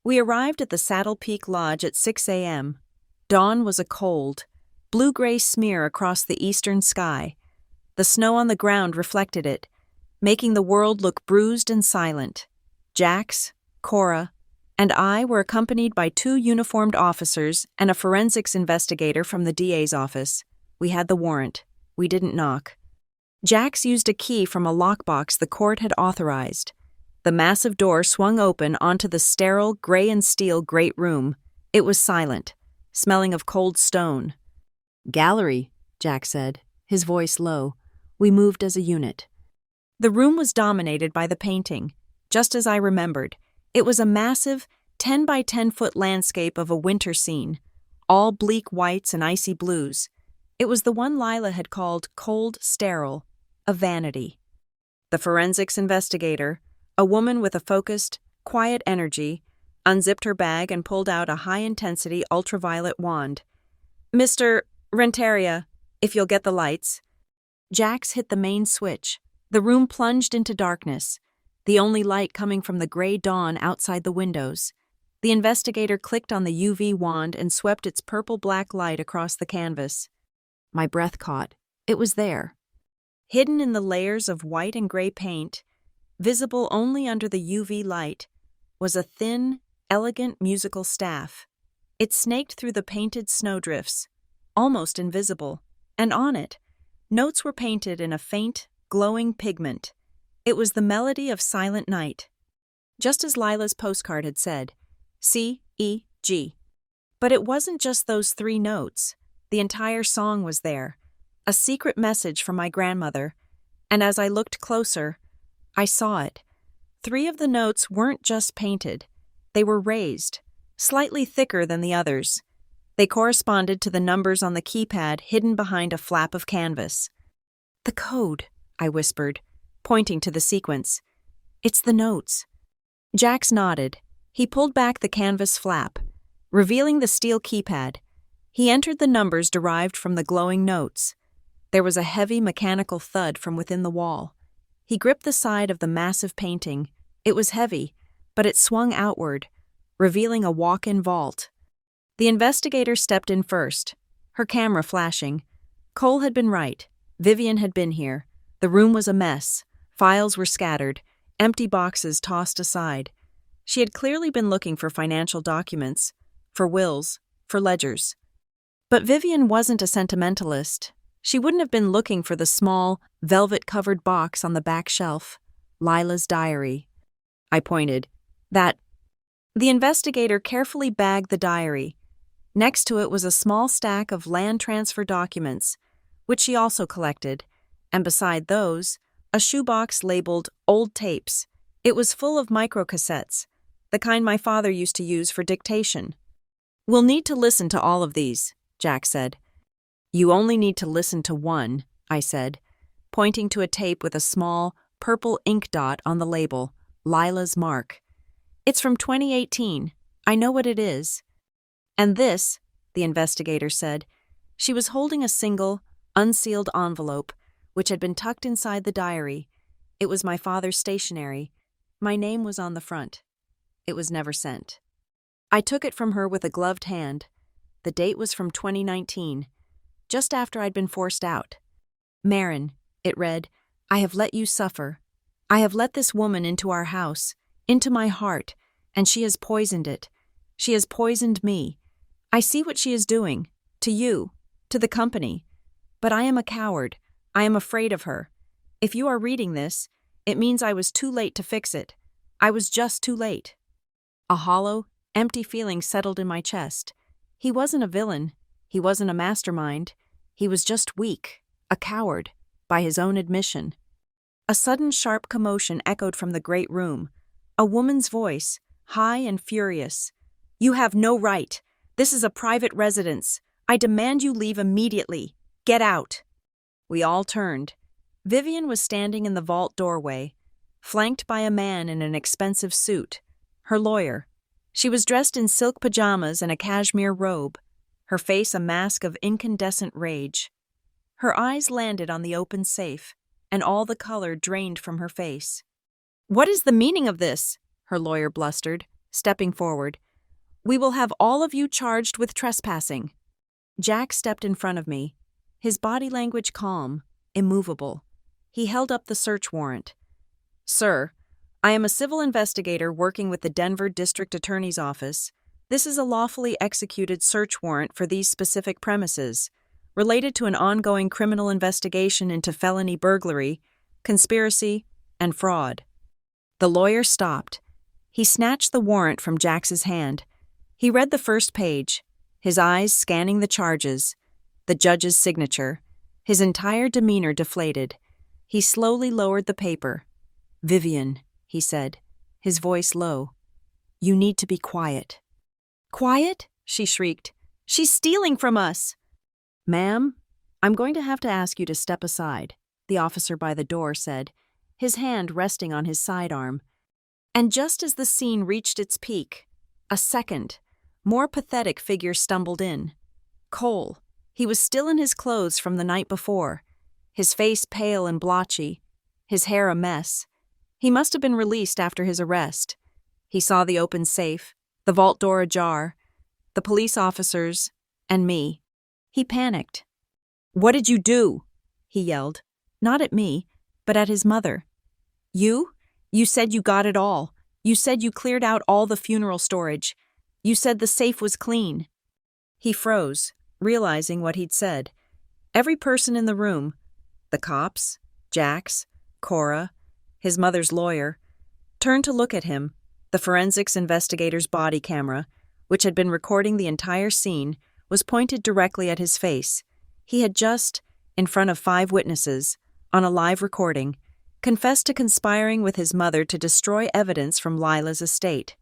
We arrived at the Saddle Peak Lodge at 6 a.m. Dawn was a cold, blue-gray smear across the eastern sky. The snow on the ground reflected it, making the world look bruised and silent. Jax, Cora, and I were accompanied by 2 uniformed officers and a forensics investigator from the DA's office. We had the warrant. We didn't knock. Jax used a key from a lockbox the court had authorized. The massive door swung open onto the sterile gray and steel great room. It was silent, smelling of cold stone. "Gallery," Jax said, his voice low. We moved as a unit. The room was dominated by the painting, just as I remembered. It was a massive 10 by 10-foot landscape of a winter scene, all bleak whites and icy blues. It was the one Lila had called cold, sterile, a vanity. The forensics investigator, a woman with a focused, quiet energy, unzipped her bag and pulled out a high-intensity ultraviolet wand. "Mr. Renteria, if you'll get the lights." Jax hit the main switch. The room plunged into darkness, the only light coming from the gray dawn outside the windows. The investigator clicked on the UV wand and swept its purple-black light across the canvas. My breath caught. It was there. Hidden in the layers of white and gray paint, visible only under the UV light, was a thin, elegant musical staff. It snaked through the painted snowdrifts, almost invisible, and on it, notes were painted in a faint, glowing pigment. It was the melody of silent night, just as Lila's postcard had said, C-E-G. But it wasn't just those 3 notes. The entire song was there, a secret message from my grandmother, and as I looked closer, I saw it. 3 of the notes weren't just painted. They were raised, slightly thicker than the others. They corresponded to the numbers on the keypad hidden behind a flap of canvas. "The code," I whispered, pointing to the sequence. "It's the notes." Jax nodded. He pulled back the canvas flap, revealing the steel keypad. He entered the numbers derived from the glowing notes. There was a heavy mechanical thud from within the wall. He gripped the side of the massive painting. It was heavy, but it swung outward, revealing a walk-in vault. The investigator stepped in first, her camera flashing. Cole had been right. Vivian had been here. The room was a mess. Files were scattered, empty boxes tossed aside. She had clearly been looking for financial documents, for wills, for ledgers. But Vivian wasn't a sentimentalist. She wouldn't have been looking for the small, velvet-covered box on the back shelf. Lila's diary. I pointed. That. The investigator carefully bagged the diary. Next to it was a small stack of land transfer documents, which she also collected, and beside those, a shoebox labeled Old Tapes. It was full of microcassettes, the kind my father used to use for dictation. "We'll need to listen to all of these," Jack said. "You only need to listen to one," I said, pointing to a tape with a small, purple ink dot on the label, Lila's mark. "It's from 2018. I know what it is." "And this," the investigator said. She was holding a single, unsealed envelope, which had been tucked inside the diary. It was my father's stationery. My name was on the front. It was never sent. I took it from her with a gloved hand. The date was from 2019, just after I'd been forced out. "Marin," it read, "I have let you suffer. I have let this woman into our house, into my heart, and she has poisoned it. She has poisoned me. I see what she is doing, to you, to the company. But I am a coward. I am afraid of her. If you are reading this, it means I was too late to fix it. I was just too late." A hollow, empty feeling settled in my chest. He wasn't a villain. He wasn't a mastermind. He was just weak, a coward, by his own admission. A sudden sharp commotion echoed from the great room. A woman's voice, high and furious. "You have no right. This is a private residence. I demand you leave immediately. Get out." We all turned. Vivian was standing in the vault doorway, flanked by a man in an expensive suit, her lawyer. She was dressed in silk pajamas and a cashmere robe, her face a mask of incandescent rage. Her eyes landed on the open safe, and all the color drained from her face. "What is the meaning of this?" her lawyer blustered, stepping forward. "We will have all of you charged with trespassing." Jack stepped in front of me, his body language calm, immovable. He held up the search warrant. "Sir, I am a civil investigator working with the Denver District Attorney's Office. This is a lawfully executed search warrant for these specific premises, related to an ongoing criminal investigation into felony burglary, conspiracy, and fraud." The lawyer stopped. He snatched the warrant from Jax's hand. He read the first page, his eyes scanning the charges, the judge's signature, his entire demeanor deflated. He slowly lowered the paper. "Vivian," he said, his voice low, "you need to be quiet." "Quiet?" she shrieked. "She's stealing from us!" "Ma'am, I'm going to have to ask you to step aside," the officer by the door said, his hand resting on his sidearm. And just as the scene reached its peak, a second, more pathetic figure stumbled in. Cole. He was still in his clothes from the night before, his face pale and blotchy, his hair a mess. He must have been released after his arrest. He saw the open safe, the vault door ajar, the police officers, and me. He panicked. "What did you do?" he yelled, not at me, but at his mother. "You? You said you got it all. You said you cleared out all the funeral storage. You said the safe was clean." He froze, realizing what he'd said. Every person in the room, the cops, Jax, Cora, his mother's lawyer, turned to look at him. The forensics investigator's body camera, which had been recording the entire scene, was pointed directly at his face. He had just, in front of 5 witnesses, on a live recording, confessed to conspiring with his mother to destroy evidence from Lila's estate.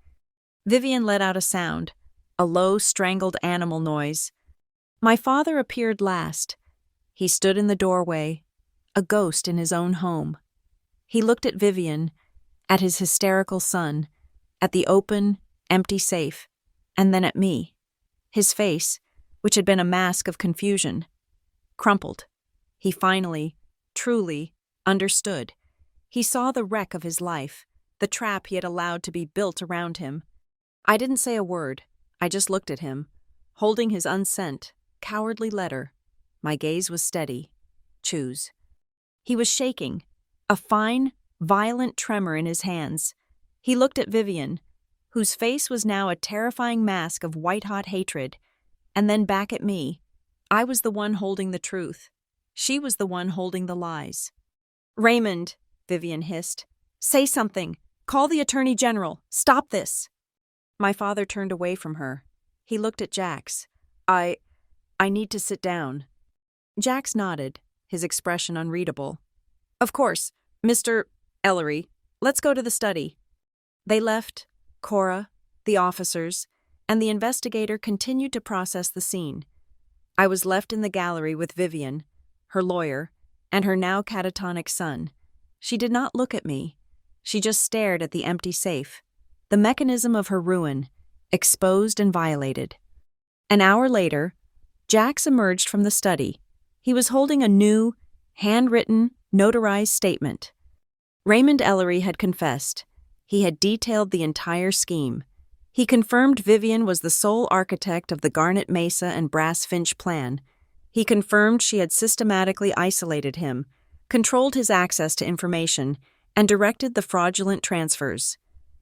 Vivian let out a sound, a low, strangled animal noise. My father appeared last. He stood in the doorway, a ghost in his own home. He looked at Vivian, at his hysterical son, at the open, empty safe, and then at me. His face, which had been a mask of confusion, crumpled. He finally, truly, understood. He saw the wreck of his life, the trap he had allowed to be built around him. I didn't say a word. I just looked at him, holding his unsent, cowardly letter. My gaze was steady. Choose. He was shaking, a fine, violent tremor in his hands. He looked at Vivian, whose face was now a terrifying mask of white-hot hatred, and then back at me. I was the one holding the truth. She was the one holding the lies. "Raymond," Vivian hissed, "say something. Call the Attorney General. Stop this." My father turned away from her. He looked at Jax. I need to sit down." Jax nodded, his expression unreadable. "Of course, Mr. Ellery. Let's go to the study." They left. Cora, the officers, and the investigator continued to process the scene. I was left in the gallery with Vivian, her lawyer, and her now catatonic son. She did not look at me. She just stared at the empty safe, the mechanism of her ruin, exposed and violated. An hour later, Jax emerged from the study. He was holding a new, handwritten, notarized statement. Raymond Ellery had confessed. He had detailed the entire scheme. He confirmed Vivian was the sole architect of the Garnet Mesa and Brass Finch plan. He confirmed she had systematically isolated him, controlled his access to information, and directed the fraudulent transfers.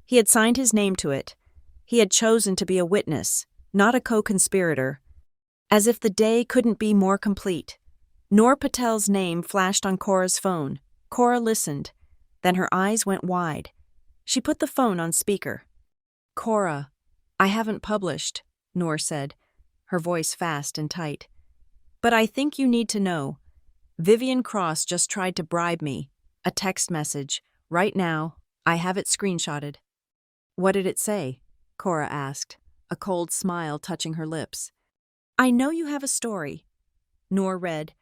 He had signed his name to it. He had chosen to be a witness, not a co-conspirator. As if the day couldn't be more complete. Noor Patel's name flashed on Cora's phone. Cora listened. Then her eyes went wide. She put the phone on speaker. "Cora, I haven't published," Noor said, her voice fast and tight. "But I think you need to know. Vivian Cross just tried to bribe me. A text message. Right now, I have it screenshotted." "What did it say?" Cora asked, a cold smile touching her lips. "I know you have a story." Noor read,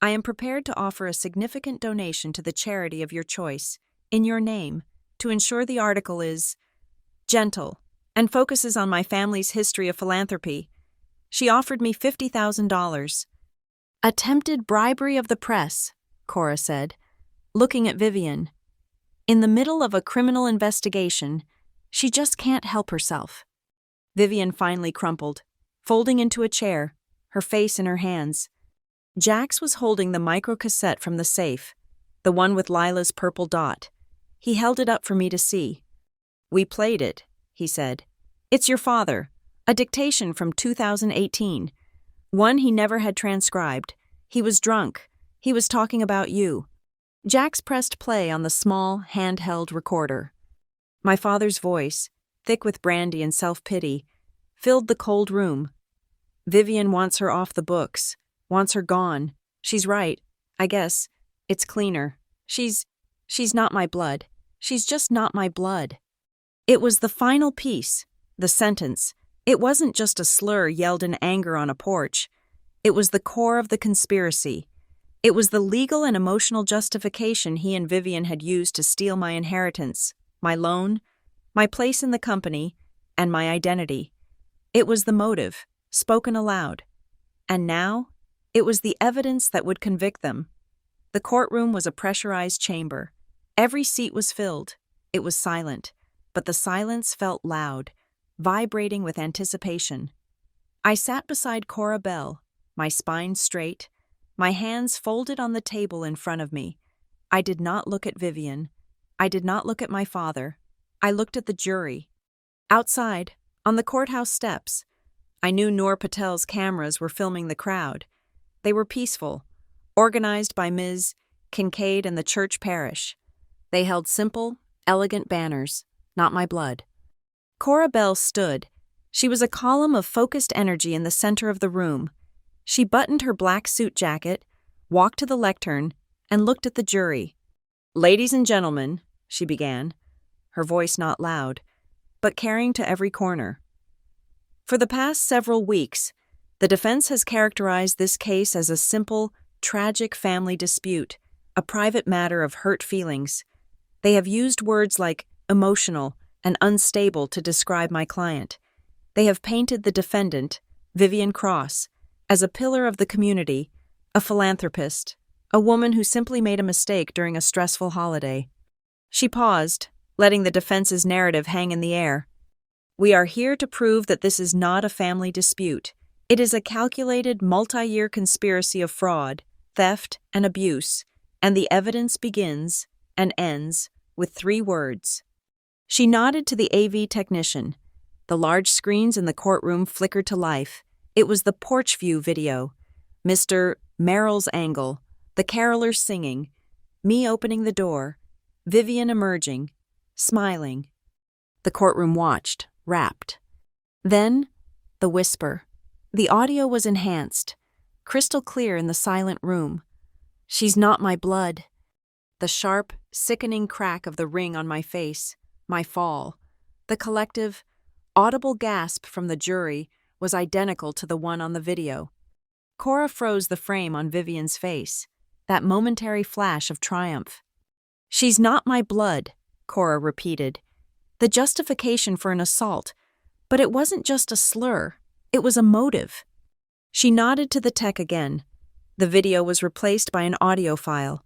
"I am prepared to offer a significant donation to the charity of your choice, in your name, to ensure the article is gentle and focuses on my family's history of philanthropy. She offered me $50,000. "Attempted bribery of the press," Cora said, looking at Vivian. In the middle of a criminal investigation, she just can't help herself. Vivian finally crumpled, folding into a chair, her face in her hands. Jax was holding the microcassette from the safe, the one with Lila's purple dot. He held it up for me to see. "We played it," he said. "It's your father, a dictation from 2018. One he never had transcribed. He was drunk. He was talking about you." Jax pressed play on the small, handheld recorder. My father's voice, thick with brandy and self-pity, filled the cold room. "Vivian wants her off the books, wants her gone. She's right, I guess. It's cleaner. She's not my blood. She's just not my blood." It was the final piece, the sentence. It wasn't just a slur yelled in anger on a porch. It was the core of the conspiracy. It was the legal and emotional justification he and Vivian had used to steal my inheritance, my loan, my place in the company, and my identity. It was the motive, spoken aloud. And now, it was the evidence that would convict them. The courtroom was a pressurized chamber. Every seat was filled. It was silent, but the silence felt loud, vibrating with anticipation. I sat beside Cora Bell, my spine straight, my hands folded on the table in front of me. I did not look at Vivian. I did not look at my father. I looked at the jury. Outside, On the courthouse steps. I knew Noor Patel's cameras were filming the crowd. They were peaceful, organized by Ms. Kincaid and the church parish. They held simple, elegant banners, not my blood. Cora Bell stood. She was a column of focused energy in the center of the room. She buttoned her black suit jacket, walked to the lectern, and looked at the jury. "Ladies and gentlemen," she began, her voice not loud, but carrying to every corner. For the past several weeks, the defense has characterized this case as a simple, tragic family dispute, a private matter of hurt feelings. They have used words like emotional and unstable to describe my client. They have painted the defendant, Vivian Cross, as a pillar of the community, a philanthropist, a woman who simply made a mistake during a stressful holiday. She paused, letting the defense's narrative hang in the air. "We are here to prove that this is not a family dispute. It is a calculated, multi-year conspiracy of fraud, theft, and abuse, and the evidence begins and ends with 3 words." She nodded to the AV technician. The large screens in the courtroom flickered to life. It was the porch view video. Mr. Merrill's angle, the carolers singing, me opening the door, Vivian emerging, smiling. The courtroom watched, rapt. Then, the whisper. The audio was enhanced, crystal clear in the silent room. "She's not my blood." The sharp, sickening crack of the ring on my face, my fall, the collective, audible gasp from the jury was identical to the one on the video. Cora froze the frame on Vivian's face, that momentary flash of triumph. "She's not my blood," Cora repeated. The justification for an assault, but it wasn't just a slur, it was a motive. She nodded to the tech again. The video was replaced by an audio file.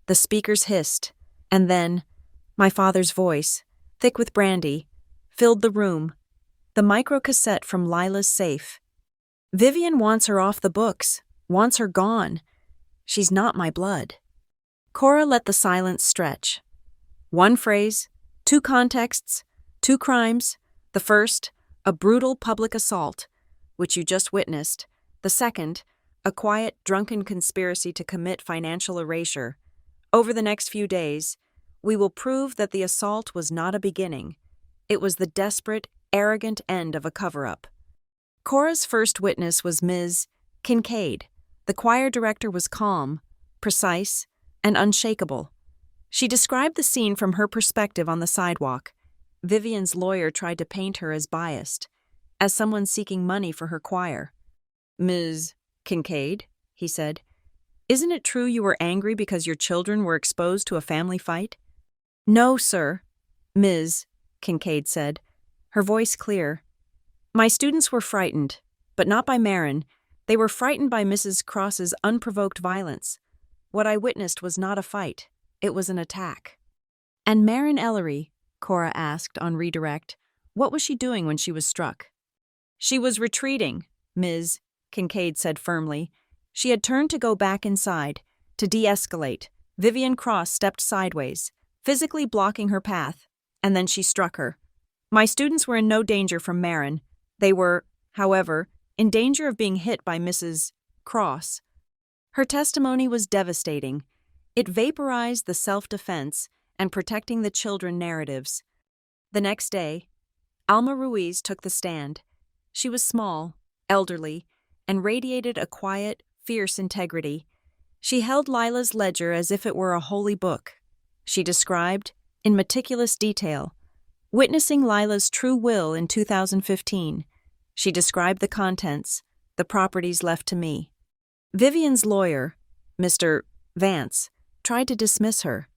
The speakers hissed, and then, my father's voice, thick with brandy, filled the room. The microcassette from Lila's safe. "Vivian wants her off the books, wants her gone. She's not my blood." Cora let the silence stretch. 1 phrase, 2 contexts, 2 crimes. The first, a brutal public assault, which you just witnessed. The second, a quiet, drunken conspiracy to commit financial erasure. Over the next few days, we will prove that the assault was not a beginning. It was the desperate, arrogant end of a cover-up. Cora's first witness was Ms. Kincaid. The choir director was calm, precise, and unshakable. She described the scene from her perspective on the sidewalk. Vivian's lawyer tried to paint her as biased, as someone seeking money for her choir. "Ms. Kincaid," he said, "isn't it true you were angry because your children were exposed to a family fight?" "No, sir," Ms. Kincaid said, her voice clear. "My students were frightened, but not by Marin. They were frightened by Mrs. Cross's unprovoked violence. What I witnessed was not a fight. It was an attack." "And Marin Ellery," Cora asked on redirect, "what was she doing when she was struck?" "She was retreating," Ms. Kincaid said firmly. She had turned to go back inside, to de-escalate. Vivian Cross stepped sideways, physically blocking her path, and then she struck her. My students were in no danger from Marin. They were, however, in danger of being hit by Mrs. Cross. Her testimony was devastating. It vaporized the self-defense and protecting the children narratives. The next day, Alma Ruiz took the stand. She was small, elderly, and radiated a quiet, fierce integrity. She held Lila's ledger as if it were a holy book. She described, in meticulous detail, witnessing Lila's true will in 2015. She described the contents, the properties left to me. Vivian's lawyer, Mr. Vance, tried to dismiss her.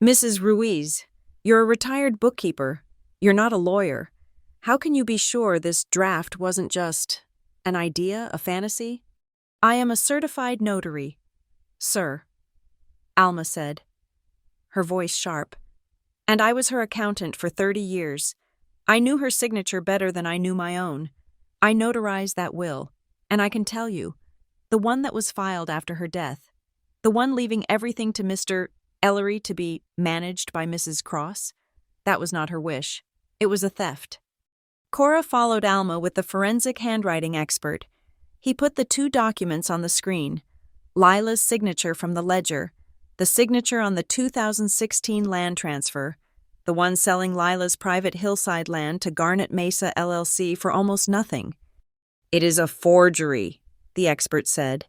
"Mrs. Ruiz, you're a retired bookkeeper. You're not a lawyer. How can you be sure this draft wasn't just an idea, a fantasy?" "I am a certified notary, sir," Alma said, her voice sharp. "And I was her accountant for 30 years. I knew her signature better than I knew my own. I notarized that will, and I can tell you, the one that was filed after her death, the one leaving everything to Mr. Ellery to be managed by Mrs. Cross, that was not her wish. It was a theft." Cora followed Alma with the forensic handwriting expert. He put the two documents on the screen. Lila's signature from the ledger, the signature on the 2016 land transfer, the one selling Lila's private hillside land to Garnet Mesa LLC for almost nothing. "It is a forgery," the expert said,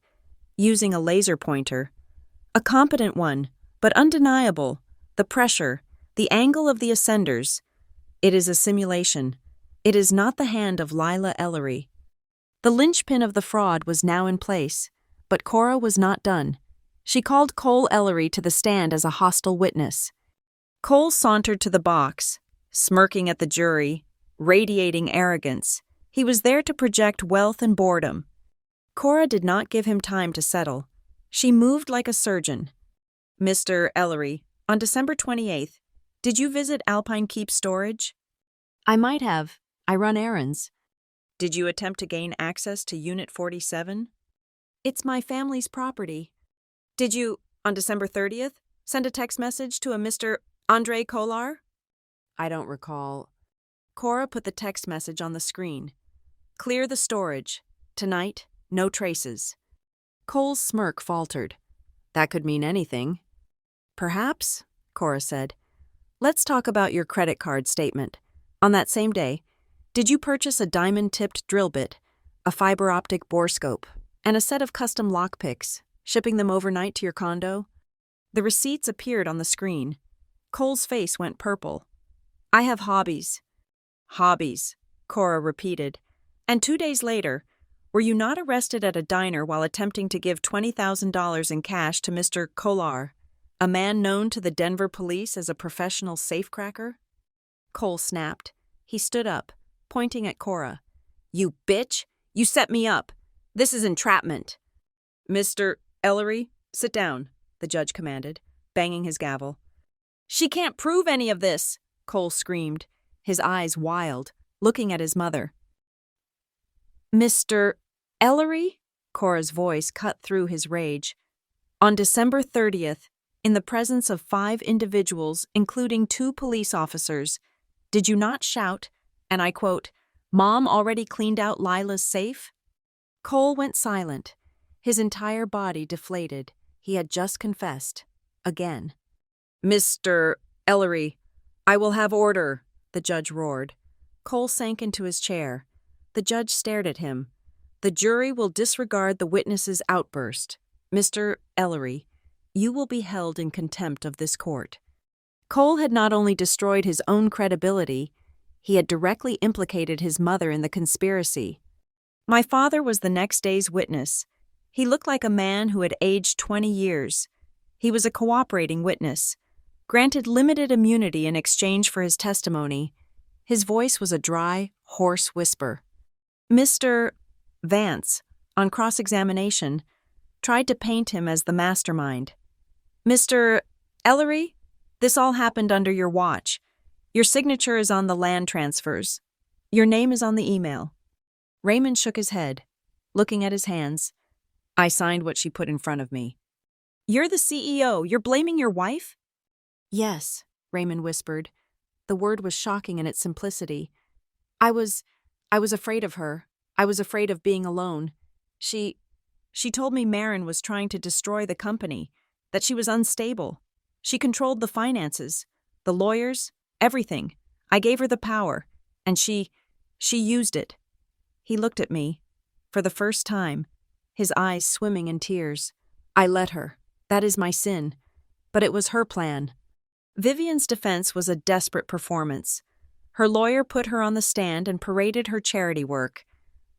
using a laser pointer. "A competent one, but undeniable. The pressure, the angle of the ascenders. It is a simulation. It is not the hand of Lila Ellery." The linchpin of the fraud was now in place, but Cora was not done. She called Cole Ellery to the stand as a hostile witness. Cole sauntered to the box, smirking at the jury, radiating arrogance. He was there to project wealth and boredom. Cora did not give him time to settle. She moved like a surgeon. "Mr. Ellery, on December 28th, did you visit Alpine Keep Storage?" "I might have. I run errands." "Did you attempt to gain access to Unit 47? "It's my family's property." "Did you, on December 30th, send a text message to a Mr. Andre Kolar?" "I don't recall." Cora put the text message on the screen. "Clear the storage. Tonight, no traces." Cole's smirk faltered. That could mean anything. "Perhaps," Cora said. "Let's talk about your credit card statement. On that same day, did you purchase a diamond-tipped drill bit, a fiber-optic borescope, and a set of custom lockpicks, shipping them overnight to your condo?" The receipts appeared on the screen. Cole's face went purple. "I have hobbies." "Hobbies," Cora repeated. "And 2 days later, were you not arrested at a diner while attempting to give $20,000 in cash to Mr. Kolar, a man known to the Denver police as a professional safecracker?" Cole snapped. He stood up, pointing at Cora. "You bitch! You set me up! This is entrapment!" "Mr. Ellery, sit down," the judge commanded, banging his gavel. "She can't prove any of this!" Cole screamed, his eyes wild, looking at his mother. "Mr. Ellery?" Cora's voice cut through his rage. "On December 30th, in the presence of 5 individuals, including 2 police officers, did you not shout, and I quote, 'Mom already cleaned out Lila's safe'?" Cole went silent. His entire body deflated. He had just confessed. Again. "Mr. Ellery, I will have order," the judge roared. Cole sank into his chair. The judge stared at him. "The jury will disregard the witness's outburst. Mr. Ellery, you will be held in contempt of this court." Cole had not only destroyed his own credibility, he had directly implicated his mother in the conspiracy. My father was the next day's witness. He looked like a man who had aged 20 years. He was a cooperating witness, granted limited immunity in exchange for his testimony. His voice was a dry, hoarse whisper. Mr. Vance, on cross-examination, tried to paint him as the mastermind. "Mr. Ellery, this all happened under your watch. Your signature is on the land transfers. Your name is on the email." Raymond shook his head, looking at his hands. "I signed what she put in front of me." "You're the CEO. You're blaming your wife?" "Yes," Raymond whispered. The word was shocking in its simplicity. I was afraid of her. I was afraid of being alone. She told me Marin was trying to destroy the company, that she was unstable. She controlled the finances, the lawyers, everything. I gave her the power, and she used it." He looked at me, for the first time, his eyes swimming in tears. "I let her. That is my sin. But it was her plan." Vivian's defense was a desperate performance. Her lawyer put her on the stand and paraded her charity work,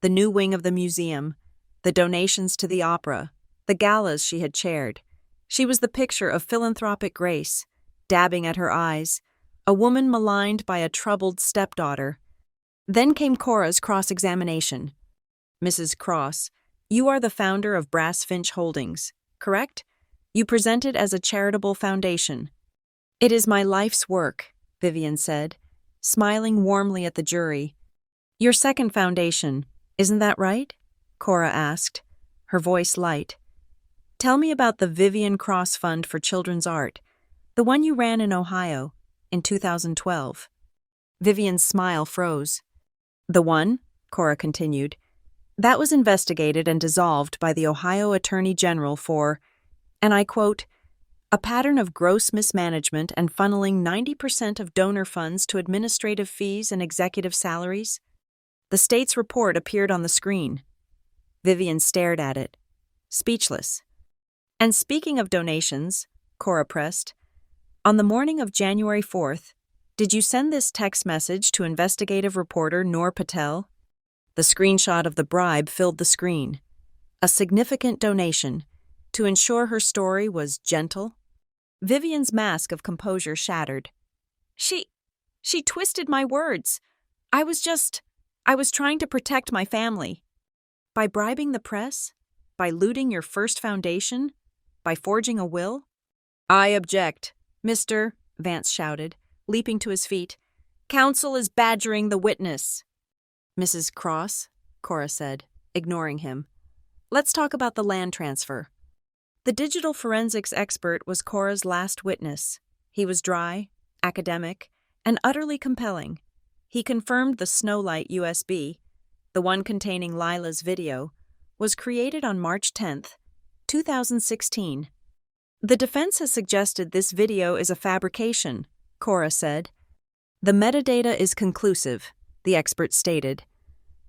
the new wing of the museum, the donations to the opera, the galas she had chaired. She was the picture of philanthropic grace, dabbing at her eyes, a woman maligned by a troubled stepdaughter. Then came Cora's cross-examination. "Mrs. Cross, you are the founder of Brass Finch Holdings, correct? You present it as a charitable foundation." "It is my life's work," Vivian said, smiling warmly at the jury. "Your second foundation, isn't that right?" Cora asked, her voice light. "Tell me about the Vivian Cross Fund for Children's Art, the one you ran in Ohio in 2012. Vivian's smile froze. The one, Cora continued, that was investigated and dissolved by the Ohio Attorney General for, and I quote, a pattern of gross mismanagement and funneling 90% of donor funds to administrative fees and executive salaries. The state's report appeared on the screen. Vivian stared at it, speechless. And speaking of donations, Cora pressed, on the morning of January 4th, did you send this text message to investigative reporter Noor Patel? The screenshot of the bribe filled the screen. A significant donation to ensure her story was gentle. Vivian's mask of composure shattered. She twisted my words. I was trying to protect my family. By bribing the press? By looting your first foundation? By forging a will? I object, Mr. Vance shouted, leaping to his feet. Counsel is badgering the witness. Mrs. Cross, Cora said, ignoring him. Let's talk about the land transfer. The digital forensics expert was Cora's last witness. He was dry, academic, and utterly compelling. He confirmed the Snowlight USB, the one containing Lila's video, was created on March 10th, 2016. The defense has suggested this video is a fabrication, Cora said. The metadata is conclusive, the expert stated.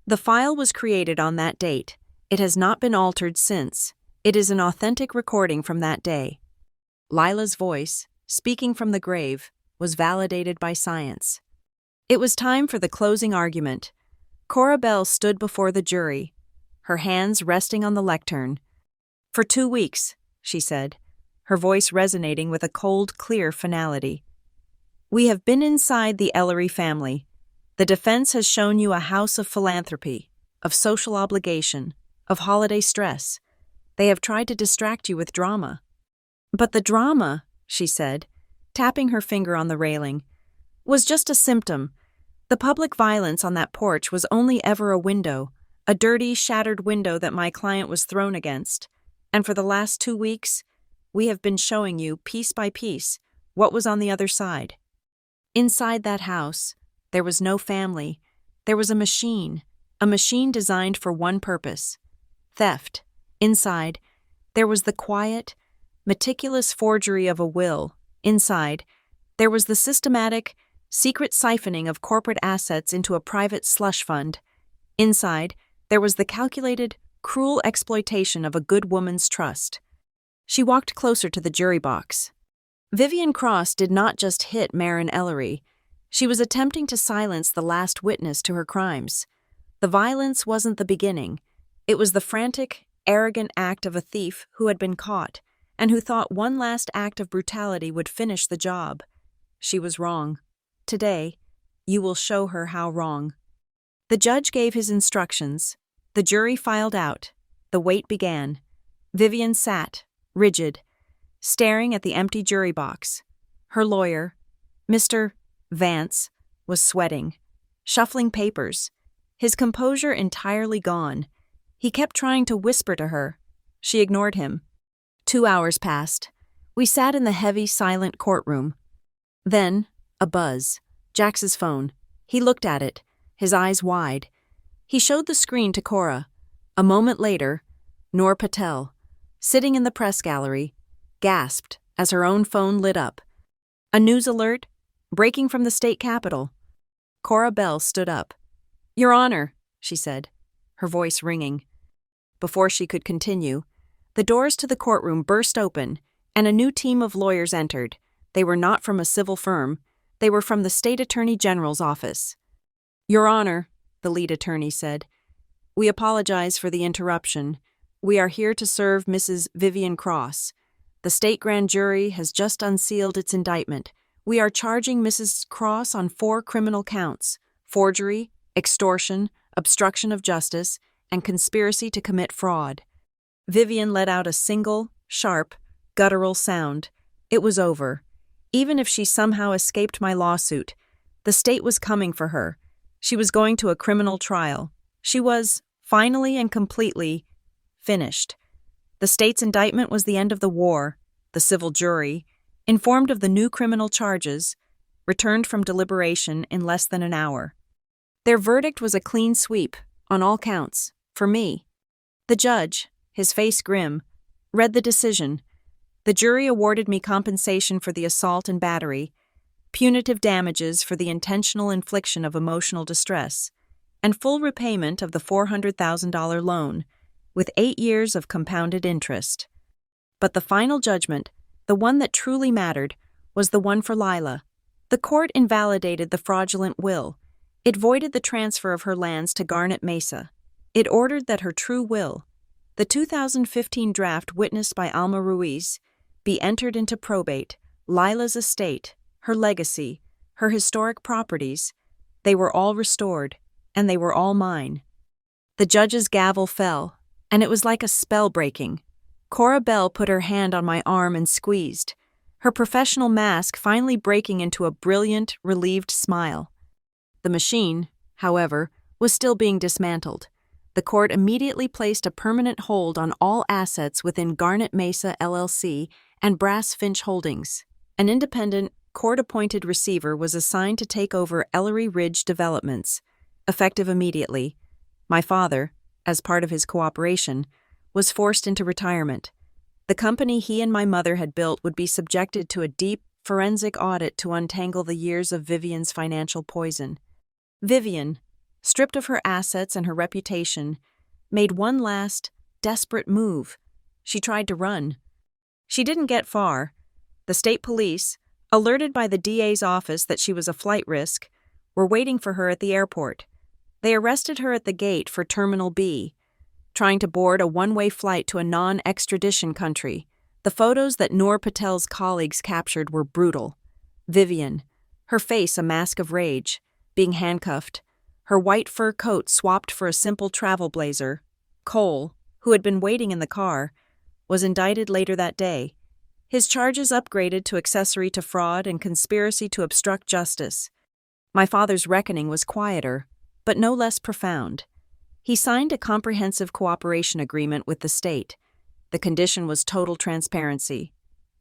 The file was created on that date. It has not been altered since. It is an authentic recording from that day. Lila's voice, speaking from the grave, was validated by science. It was time for the closing argument. Cora Bell stood before the jury, her hands resting on the lectern. For 2 weeks, she said, her voice resonating with a cold, clear finality. We have been inside the Ellery family. The defense has shown you a house of philanthropy, of social obligation, of holiday stress. They have tried to distract you with drama. But the drama, she said, tapping her finger on the railing, was just a symptom. The public violence on that porch was only ever a window, a dirty, shattered window that my client was thrown against. And for the last 2 weeks, we have been showing you, piece by piece, what was on the other side. Inside that house, there was no family. There was a machine designed for one purpose: theft. Inside, there was the quiet, meticulous forgery of a will. Inside, there was the systematic, secret siphoning of corporate assets into a private slush fund. Inside, there was the calculated, cruel exploitation of a good woman's trust. She walked closer to the jury box. Vivian Cross did not just hit Marin Ellery. She was attempting to silence the last witness to her crimes. The violence wasn't the beginning. It was the frantic, arrogant act of a thief who had been caught and who thought one last act of brutality would finish the job. She was wrong. Today, you will show her how wrong. The judge gave his instructions. The jury filed out. The wait began. Vivian sat, rigid, staring at the empty jury box. Her lawyer, Mr. Vance, was sweating, shuffling papers, his composure entirely gone. He kept trying to whisper to her. She ignored him. 2 hours passed. We sat in the heavy, silent courtroom. Then, a buzz. Jax's phone. He looked at it, his eyes wide. He showed the screen to Cora. A moment later, Noor Patel, sitting in the press gallery, gasped as her own phone lit up. A news alert, breaking from the state capitol. Cora Bell stood up. Your Honor, she said, her voice ringing. Before she could continue, the doors to the courtroom burst open, and a new team of lawyers entered. They were not from a civil firm. They were from the State Attorney General's office. Your Honor, the lead attorney said, we apologize for the interruption. We are here to serve Mrs. Vivian Cross. The state grand jury has just unsealed its indictment. We are charging Mrs. Cross on 4 criminal counts: forgery, extortion, obstruction of justice, and conspiracy to commit fraud. Vivian let out a single, sharp, guttural sound. It was over. Even if she somehow escaped my lawsuit, the state was coming for her. She was going to a criminal trial. She was, finally and completely, finished. The state's indictment was the end of the war. The civil jury, informed of the new criminal charges, returned from deliberation in less than an hour. Their verdict was a clean sweep, on all counts, for me. The judge, his face grim, read the decision. The jury awarded me compensation for the assault and battery, punitive damages for the intentional infliction of emotional distress, and full repayment of the $400,000 loan, with 8 years of compounded interest. But the final judgment, the one that truly mattered, was the one for Lila. The court invalidated the fraudulent will. It voided the transfer of her lands to Garnet Mesa. It ordered that her true will, the 2015 draft witnessed by Alma Ruiz, be entered into probate. Lila's estate, her legacy, her historic properties, they were all restored, and they were all mine. The judge's gavel fell, and it was like a spell breaking. Cora Bell put her hand on my arm and squeezed, her professional mask finally breaking into a brilliant, relieved smile. The machine, however, was still being dismantled. The court immediately placed a permanent hold on all assets within Garnet Mesa LLC and Brass Finch Holdings. An independent, court-appointed receiver was assigned to take over Ellery Ridge Developments, effective immediately. My father, as part of his cooperation, was forced into retirement. The company he and my mother had built would be subjected to a deep, forensic audit to untangle the years of Vivian's financial poison. Vivian, stripped of her assets and her reputation, made one last, desperate move. She tried to run. She didn't get far. The state police, alerted by the DA's office that she was a flight risk, were waiting for her at the airport. They arrested her at the gate for Terminal B, trying to board a one-way flight to a non-extradition country. The photos that Noor Patel's colleagues captured were brutal. Vivian, her face a mask of rage, being handcuffed, her white fur coat swapped for a simple travel blazer. Cole, who had been waiting in the car, was indicted later that day. His charges upgraded to accessory to fraud and conspiracy to obstruct justice. My father's reckoning was quieter, but no less profound. He signed a comprehensive cooperation agreement with the state. The condition was total transparency.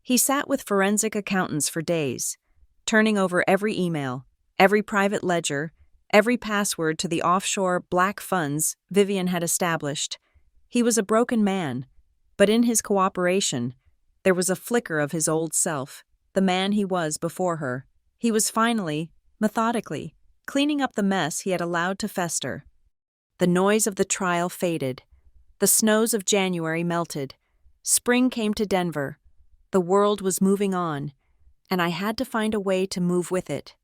He sat with forensic accountants for days, turning over every email, every private ledger, every password to the offshore black funds Vivian had established. He was a broken man, but in his cooperation, there was a flicker of his old self, the man he was before her. He was finally, methodically, cleaning up the mess he had allowed to fester. The noise of the trial faded. The snows of January melted. Spring came to Denver. The world was moving on, and I had to find a way to move with it.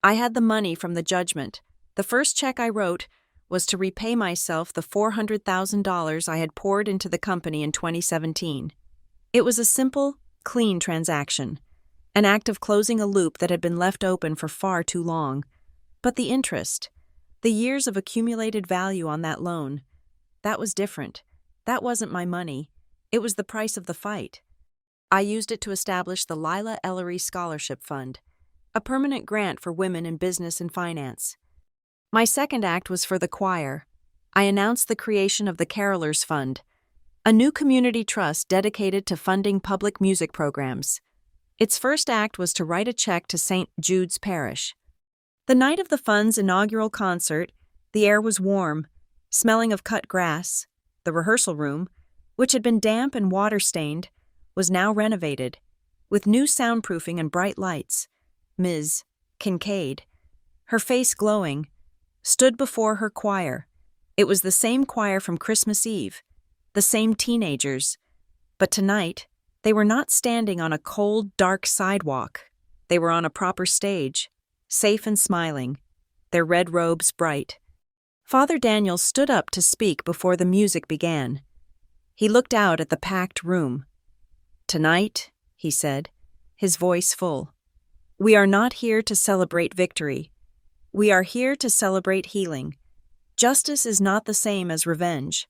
I had the money from the judgment. The first check I wrote was to repay myself the $400,000 I had poured into the company in 2017. It was a simple, clean transaction, an act of closing a loop that had been left open for far too long. But the interest, the years of accumulated value on that loan, that was different. That wasn't my money. It was the price of the fight. I used it to establish the Lila Ellery Scholarship Fund, a permanent grant for women in business and finance. My second act was for the choir. I announced the creation of the Carolers Fund, a new community trust dedicated to funding public music programs. Its first act was to write a check to St. Jude's Parish. The night of the fund's inaugural concert, the air was warm, smelling of cut grass. The rehearsal room, which had been damp and water-stained, was now renovated, with new soundproofing and bright lights. Ms. Kincaid, her face glowing, stood before her choir. It was the same choir from Christmas Eve, the same teenagers, but tonight they were not standing on a cold, dark sidewalk. They were on a proper stage, safe and smiling, their red robes bright. Father Daniel stood up to speak before the music began. He looked out at the packed room. "Tonight," he said, his voice full, "we are not here to celebrate victory. We are here to celebrate healing. Justice is not the same as revenge.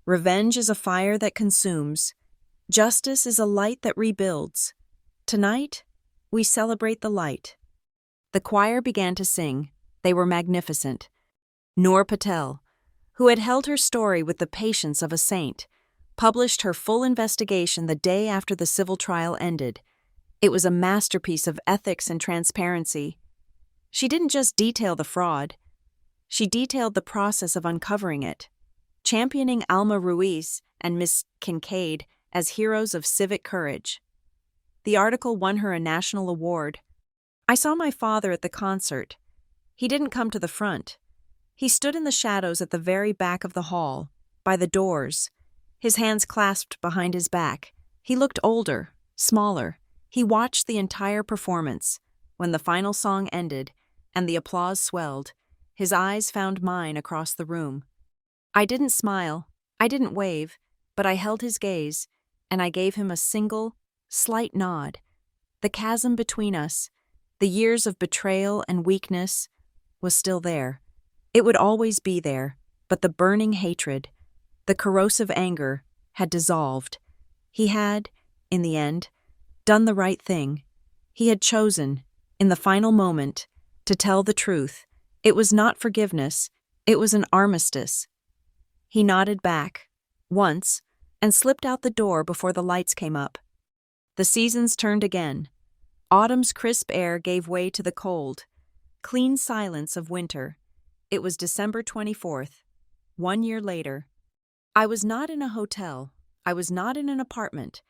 Revenge is a fire that consumes. Justice is a light that rebuilds. Tonight, we celebrate the light." The choir began to sing. They were magnificent. Noor Patel, who had held her story with the patience of a saint, published her full investigation the day after the civil trial ended. It was a masterpiece of ethics and transparency. She didn't just detail the fraud. She detailed the process of uncovering it, championing Alma Ruiz and Miss Kincaid as heroes of civic courage. The article won her a national award. I saw my father at the concert. He didn't come to the front. He stood in the shadows at the very back of the hall, by the doors, his hands clasped behind his back. He looked older, smaller. He watched the entire performance. When the final song ended and the applause swelled, his eyes found mine across the room. I didn't smile, I didn't wave, but I held his gaze, and I gave him a single, slight nod. The chasm between us, the years of betrayal and weakness, was still there. It would always be there, but the burning hatred, the corrosive anger, had dissolved. He had, in the end, done the right thing. He had chosen, in the final moment, to tell the truth. It was not forgiveness, it was an armistice. He nodded back, once, and slipped out the door before the lights came up. The seasons turned again. Autumn's crisp air gave way to the cold, clean silence of winter. It was December 24th, 1 year later. I was not in a hotel. I was not in an apartment.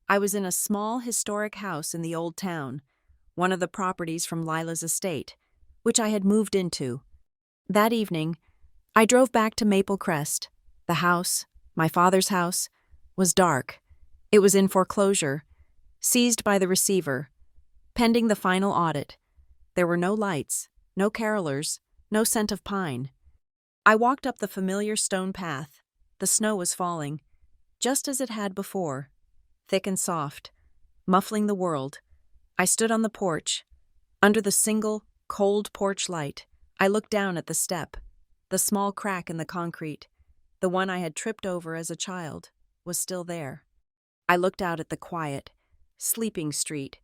I was in a small historic house in the old town, one of the properties from Lila's estate, which I had moved into. That evening, I drove back to Maple Crest. The house, my father's house, was dark. It was in foreclosure, seized by the receiver, pending the final audit. There were no lights, no carolers, no scent of pine. I walked up the familiar stone path. The snow was falling, just as it had before, thick and soft, muffling the world. I stood on the porch. Under the single, cold porch light, I looked down at the step. The small crack in the concrete, the one I had tripped over as a child, was still there. I looked out at the quiet, sleeping street.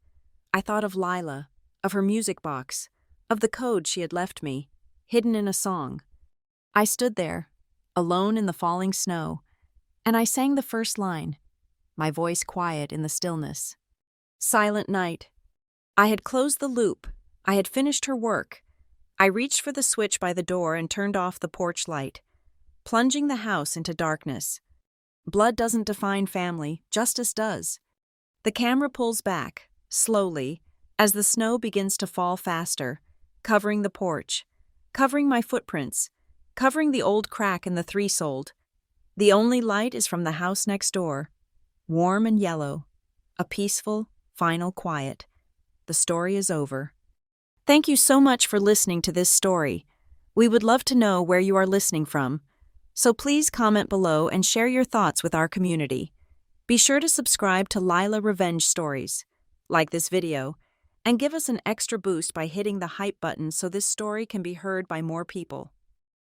I thought of Lila, of her music box, of the code she had left me, hidden in a song. I stood there, alone in the falling snow, and I sang the first line, my voice quiet in the stillness. Silent night. I had closed the loop. I had finished her work. I reached for the switch by the door and turned off the porch light, plunging the house into darkness. Blood doesn't define family, justice does. The camera pulls back, slowly, as the snow begins to fall faster, covering the porch, covering my footprints, covering the old crack in the threesold. The only light is from the house next door, warm and yellow, a peaceful, final quiet. The story is over. Thank you so much for listening to this story. We would love to know where you are listening from, so please comment below and share your thoughts with our community. Be sure to subscribe to Lila Revenge Stories, like this video, and give us an extra boost by hitting the hype button so this story can be heard by more people.